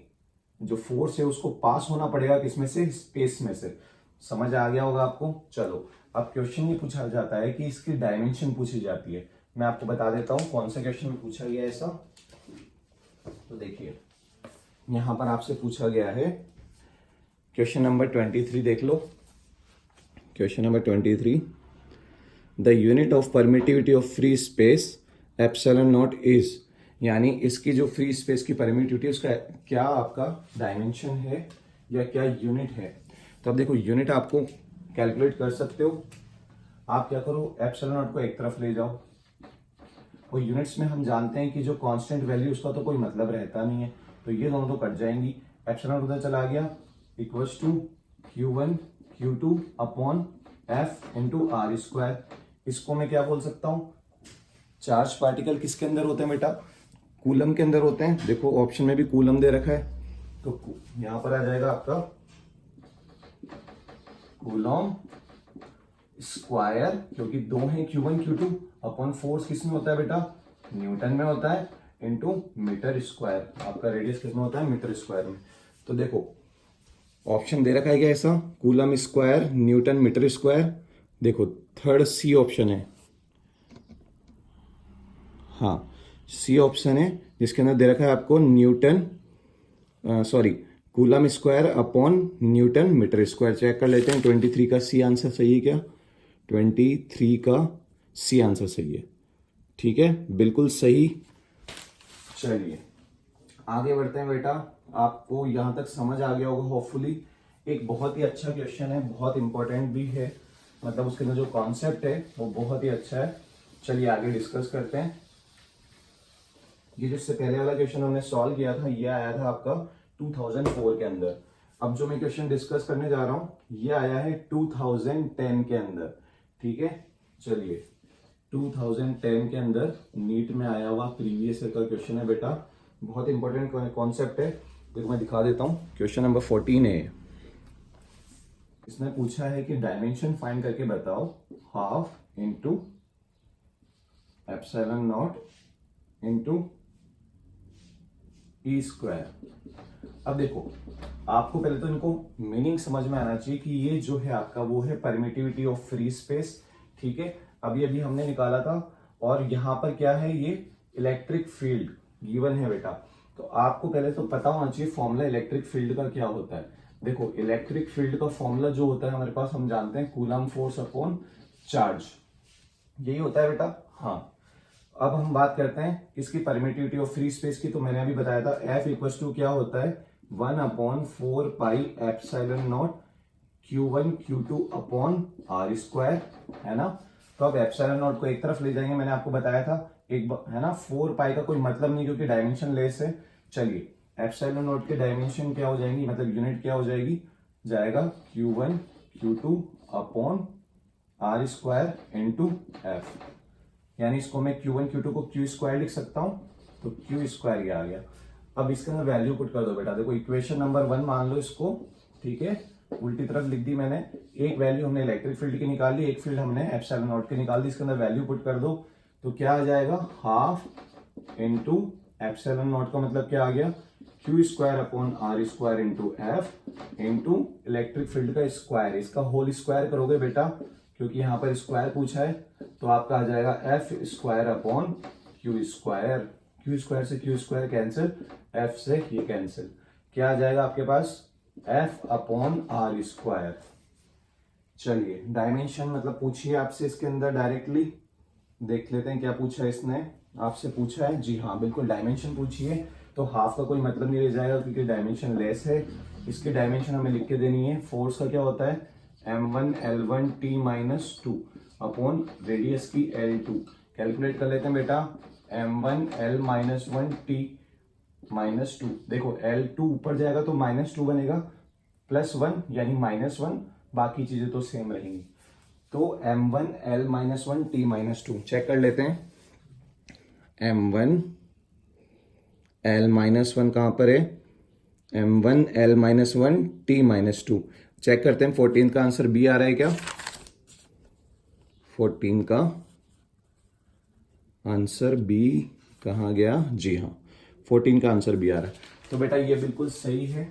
[SPEAKER 1] जो फोर्स है उसको पास होना पड़ेगा किसमें से? स्पेस में से। समझ आ गया होगा आपको? चलो अब क्वेश्चन ये पूछा जाता है कि इसकी डायमेंशन पूछी जाती है। मैं आपको बता देता हूं कौन सा क्वेश्चन में पूछा गया ऐसा। तो देखिए यहां पर आपसे पूछा गया है क्वेश्चन नंबर 23, देख लो question number 23। The unit of permittivity of free space epsilon naught is, यानी इसकी जो फ्री स्पेस की परमिटिविटी उसका क्या आपका डायमेंशन है या क्या यूनिट है? तो अब देखो यूनिट आपको कैलकुलेट कर सकते हो। आप क्या करो, एप्सिलॉन नॉट को एक तरफ ले जाओ, और यूनिट्स में हम जानते हैं कि जो कांस्टेंट वैल्यू उसका तो कोई मतलब रहता नहीं है, तो ये दोनों तो कट जाएंगी। एप्सिलॉन नॉट उधर चला गया, equals to Q1 Q2 upon F into R square. इसको मैं क्या बोल सकता हूं? चार्ज पार्टिकल किसके अंदर होते हैं बेटा? कूलम के अंदर होते हैं। देखो ऑप्शन में भी कूलम दे रखा है, तो यहां पर आ जाएगा आपका कूलम स्क्वायर, क्योंकि दो हैं Q1 Q2 अपॉन फोर्स किसमें होता है बेटा? न्यूटन में होता है, इंटू मीटर स्क्वायर। आपका रेडियस किसमें होता है? मीटर स्क्वायर में। तो देखो ऑप्शन दे रखा है क्या ऐसा? Coulomb square, newton, metre square. देखो थर्ड सी ऑप्शन है, हाँ सी ऑप्शन है जिसके अंदर दे रखा है आपको newton, sorry coulomb square upon newton metre square. Check कर लेते हैं 23 का सी आंसर सही है क्या? 23 का सी आंसर सही है। ठीक है, बिल्कुल सही। चलिए आगे बढ़ते हैं बेटा। आपको यहां तक समझ आ गया होगा होपफुली। एक बहुत ही अच्छा क्वेश्चन है, बहुत इंपॉर्टेंट भी है, मतलब उसके अंदर जो कॉन्सेप्ट है वो बहुत ही अच्छा है। चलिए आगे डिस्कस करते हैं। ये जिससे पहले वाला क्वेश्चन हमने सॉल्व किया था, ये आया था आपका 2004 के अंदर। अब जो मैं क्वेश्चन डिस्कस करने जा रहा हूं ये आया है 2010 के अंदर। ठीक है, चलिए 2010 के अंदर नीट में आया हुआ प्रीवियस ईयर का क्वेश्चन है बेटा, बहुत इंपॉर्टेंट कॉन्सेप्ट है। देखो मैं दिखा देता हूं, क्वेश्चन नंबर 14 है। इसने पूछा है कि डायमेंशन फाइंड करके बताओ half into epsilon not into E square. अब देखो आपको पहले तो इनको मीनिंग समझ में आना चाहिए कि ये जो है आपका वो है परमिटिविटी ऑफ फ्री स्पेस। ठीक है, अभी अभी हमने निकाला था। और यहां पर क्या है, ये इलेक्ट्रिक फील्ड गिवन है बेटा। तो आपको पहले तो पता होना चाहिए फॉर्मूला इलेक्ट्रिक फील्ड का क्या होता है। देखो इलेक्ट्रिक फील्ड का फॉर्मूला जो होता है हमारे पास, हम जानते हैं कूलम फोर्स अपॉन चार्ज, यही होता है बेटा। हाँ, अब हम बात करते हैं इसकी परमिटिविटी ऑफ फ्री स्पेस की। तो मैंने अभी बताया था F इक्वल टू क्या होता है, 1/4 pi epsilon naught Q1 Q2 upon R square, है ना। तो अब एप्सिलॉन नॉट को एक तरफ ले जाएंगे, मैंने आपको बताया था एक है ना। 4 पाई का कोई मतलब नहीं क्योंकि डायमेंशन लेस है। चलिए एप्सिलॉन नॉट के डायमेंशन क्या हो जाएंगी, मतलब यूनिट क्या हो जाएगी, जाएगा Q1 Q2 upon R square into F. यानी इसको मैं Q1 Q2 को Q स्क्वायर लिख सकता हूं, तो Q स्क्वायर ये आ गया। अब इसके अंदर वैल्यू पुट कर दो बेटा। देखो इक्वेशन नंबर 1 मान लो इसको, ठीक है, उल्टी तरफ लिख दी मैंने। एक वैल्यू हमने इलेक्ट्रिक फील्ड की निकाल ली, एक फील्ड हमने एप्सिलॉन नॉट की निकाल दी। इसके अंदर वैल्यू पुट कर दो तो क्या आ जाएगा, हाफ इंटू एप्सिलॉन नॉट का मतलब क्या आ गया, Q square upon R square into F into electric field का स्क्वायर। इसका होल स्क्वायर करोगे बेटा क्योंकि यहां पर स्क्वायर पूछा है, तो आपका आ जाएगा F square upon Q square. Q square से क्यू स्क्वायर कैंसिल, एफ से ये कैंसिल, क्या आ जाएगा आपके पास, एफ अपॉन आर स्क्वायर। चलिए डायमेंशन मतलब पूछिए आपसे इसके अंदर डायरेक्टली, देख लेते हैं क्या पूछा है इसने आपसे। पूछा है जी हाँ बिल्कुल डायमेंशन पूछिए, तो हाफ का कोई मतलब नहीं रह जाएगा क्योंकि डायमेंशन लेस है। इसकी डायमेंशन हमें लिख के देनी है। फोर्स का क्या होता है, m1 l1 t minus two upon radius की l2। कैलकुलेट कर लेते हैं बेटा, m1 l minus one T minus to. देखो l2 ऊपर जाएगा तो -2 बनेगा, +1 यानी -1, बाकी चीजें तो सेम रहेंगी। तो m1 l minus one T minus two check कर लेते हैं। m1 l माइनस वन कहां पर है, m1 l minus one T minus two. Check करते हैं 14 का आंसर बी आ रहा है क्या, 14 का आंसर बी कहां गया, जी हाँ 14 का आंसर बी आ रहा है। तो बेटा ये बिल्कुल सही है।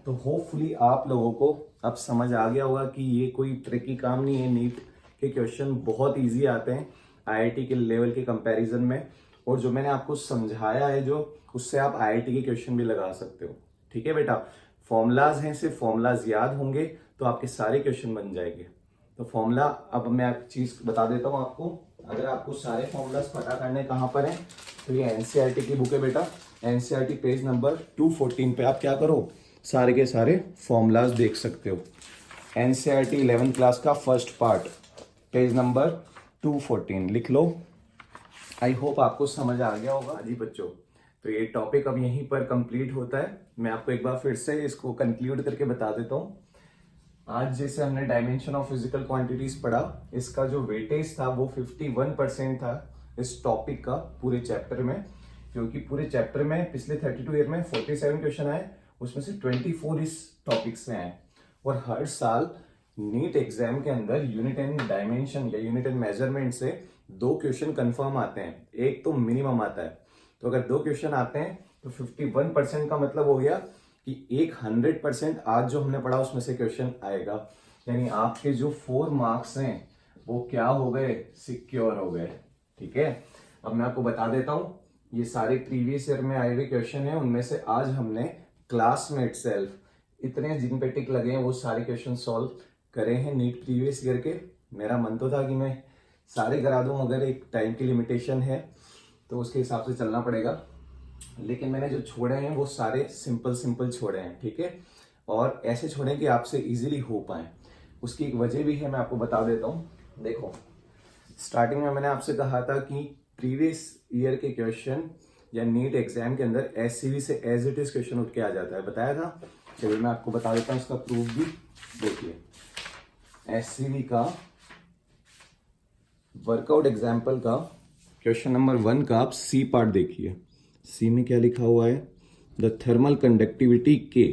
[SPEAKER 1] तो होपफुली आप लोगों को अब समझ आ गया होगा कि ये कोई ट्रिकी काम नहीं है। नीट के क्वेश्चन बहुत इजी आते हैं आईआईटी के लेवल के कंपैरिजन में, और जो मैंने आपको समझाया है जो, उससे आप आईआईटी के क्वेश्चन भी लगा सकते हो। ठीक है बेटा, फॉर्मूलाज हैं, सिर्फ फॉर्मूलाज याद होंगे तो आपके सारे क्वेश्चन बन जाएंगे। तो फॉर्मूला अब मैं एक चीज बता देता हूं आपको, अगर आपको सारे फॉर्मूलाज पता करने कहां पर हैं, तो ये एनसीईआरटी की बुक है बेटा। एनसीईआरटी पेज नंबर 214 पे आप क्या करो, सारे के सारे फॉर्मूलाज देख सकते हो। एनसीईआरटी 11th क्लास का फर्स्ट पार्ट, पेज नंबर 214 लिख लो। आई होप आपको समझ आ गया होगा जी बच्चों। तो ये टॉपिक अब यहीं पर कंप्लीट होता है। मैं आपको एक बार फिर से इसको कंक्लूड करके बता देता हूँ। आज जैसे हमने डायमेंशन ऑफ फिजिकल क्वांटिटीज पढ़ा, इसका जो वेटेज था वो 51% था इस टॉपिक का पूरे चैप्टर में, क्योंकि पूरे चैप्टर में पिछले 32 ईयर में 47 क्वेश्चन आए, उसमें से 24 इस टॉपिक से आए। और हर साल नीट एग्जाम के अंदर यूनिट एंड डायमेंशन या यूनिट एंड मेजरमेंट से 2 क्वेश्चन कंफर्म आते हैं, एक तो मिनिमम आता है। तो अगर 2 क्वेश्चन आते हैं तो 51% का मतलब हो गया कि 100% आज जो हमने पढ़ा उसमें से क्वेश्चन आएगा। यानी आपके जो 4 मार्क्स हैं वो क्या हो गए, सिक्योर हो गए। ठीक है, अब मैं आपको बता देता हूं, ये सारे प्रीवियस ईयर में आए हुए क्वेश्चन हैं, उनमें से आज हमने क्लास में इटसेल्फ इतने जिन पे टिक लगे हैं वो सारे क्वेश्चन सॉल्व करे हैं नीट प्रीवियस ईयर के। मेरा मन तो था कि मैं सारे करा दूं, मगर एक टाइम की लिमिटेशन है तो उसके हिसाब से चलना पड़ेगा। लेकिन मैंने जो छोड़े हैं वो सारे सिंपल सिंपल छोड़े हैं, ठीक है, और ऐसे छोड़े कि आपसे इजीली हो पाए। उसकी एक वजह भी है, मैं आपको बता देता हूँ। देखो, स्टार्टिंग में मैंने आपसे कहा था कि प्रीवियस ईयर के क्वेश्चन या नीट एग्जाम के अंदर एससीवी से एज इट इज क्वेश्चन उठ के आ जाता है, बताया था। चलिए मैं आपको बता देता हूँ इसका प्रूफ भी। देखिए, एससीवी का वर्कआउट एग्जाम्पल का क्वेश्चन नंबर 1 का आप सी पार्ट देखिए। सी में क्या लिखा हुआ है, द थर्मल कंडक्टिविटी के,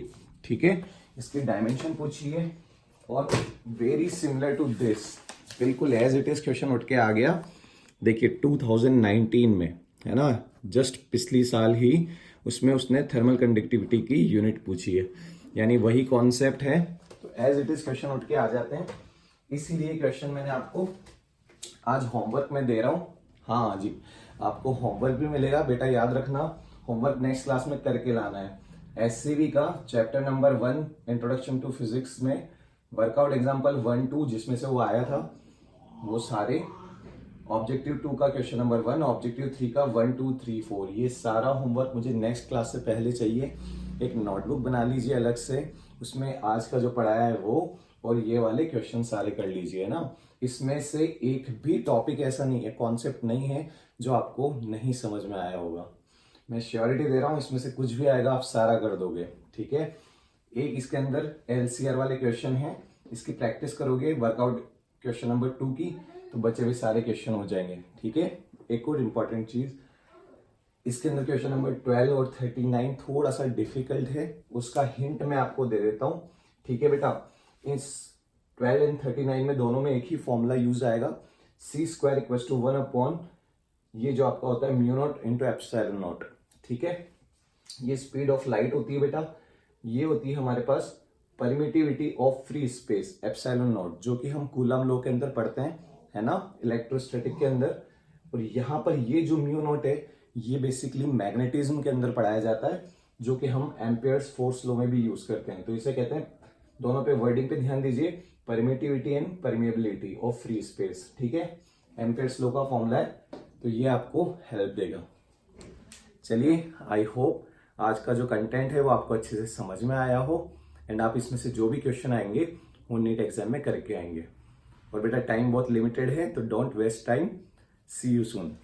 [SPEAKER 1] ठीक है, इसकी डायमेंशन पूछिए और वेरी सिमिलर टू दिस, बिल्कुल एज इट इज क्वेश्चन उठ के आ गया। देखिए 2019 में, है ना, जस्ट पिछली साल ही उसमें उसने थर्मल कंडक्टिविटी की यूनिट पूछी है, यानी वही कॉन्सेप्ट है, तो एज इट इज क्वेश्चन उठ के आ जाते हैं। इसीलिए क्वेश्चन मैंने आपको आज होमवर्क में दे रहा हूं। हाँ जी, आपको होमवर्क भी मिलेगा बेटा, याद रखना, होमवर्क नेक्स्ट क्लास में करके लाना है। एससीवी का chapter number 1 introduction to physics में वर्कआउट एग्जांपल 1, 2 जिसमें से वो आया था वो सारे, ऑब्जेक्टिव 2 का क्वेश्चन नंबर 1, ऑब्जेक्टिव 3 का 1, 2, 3, 4, ये सारा होमवर्क मुझे नेक्स्ट क्लास से पहले चाहिए। एक नोटबुक बना लीजिए अलग से, उसमें आज का जो पढ़ाया है वो और ये वाले क्वेश्चन सारे कर लीजिए ना। इसमें से एक भी टॉपिक ऐसा नहीं है, कॉन्सेप्ट नहीं है जो आपको नहीं समझ में आया होगा। मैं श्योरिटी दे रहा हूं इसमें से कुछ भी आएगा आप सारा कर दोगे, ठीक है। एक इसके अंदर एलसीआर वाले क्वेश्चन हैं, इसकी प्रैक्टिस करोगे वर्कआउट क्वेश्चन नंबर 2 की, तो बचे हुए सारे क्वेश्चन हो जाएंगे, ठीक है। एक और इम्पॉर्टेंट चीज, इसके अंदर क्वेश्चन नंबर 12 और 39 थोड़ा सा डिफिकल्ट है, उसका हिंट मैं आपको दे देता हूं, ठीक है बेटा। इस 12 एंड 39 में दोनों में एक ही फॉर्मूला यूज आएगा, c² = 1/, ये जो आपका होता है μ0 × ε0, ठीक है। ये स्पीड ऑफ लाइट होती है बेटा, ये होती है हमारे पास परमिटिविटी ऑफ फ्री स्पेस ε0, जो कि हम कूलम लॉ के अंदर पढ़ते हैं, है ना, इलेक्ट्रोस्टैटिक के अंदर। और यहाँ पर ये जो μ0 है ये बेसिकली मैग्नेटिज्म के अंदर पढ़ाया जाता है, जो कि हम एम्पियर्स फोर्स लॉ में भी यूज करते हैं। तो इसे कहते हैं, दोनों पे वर्डिंग पे ध्यान दीजिए, permittivity and permeability of free space, ठीक है, एम्पियर्स लॉ का फॉर्मूला है, तो ये आपको हेल्प देगा। चलिए, आई होप आज का जो कंटेंट है वो आपको अच्छे से समझ में आया हो, एंड आप इसमें से जो भी क्वेश्चन आएंगे वो नीट एग्जाम में करके आएंगे। और बेटा टाइम बहुत लिमिटेड है, तो don't waste time. See you soon.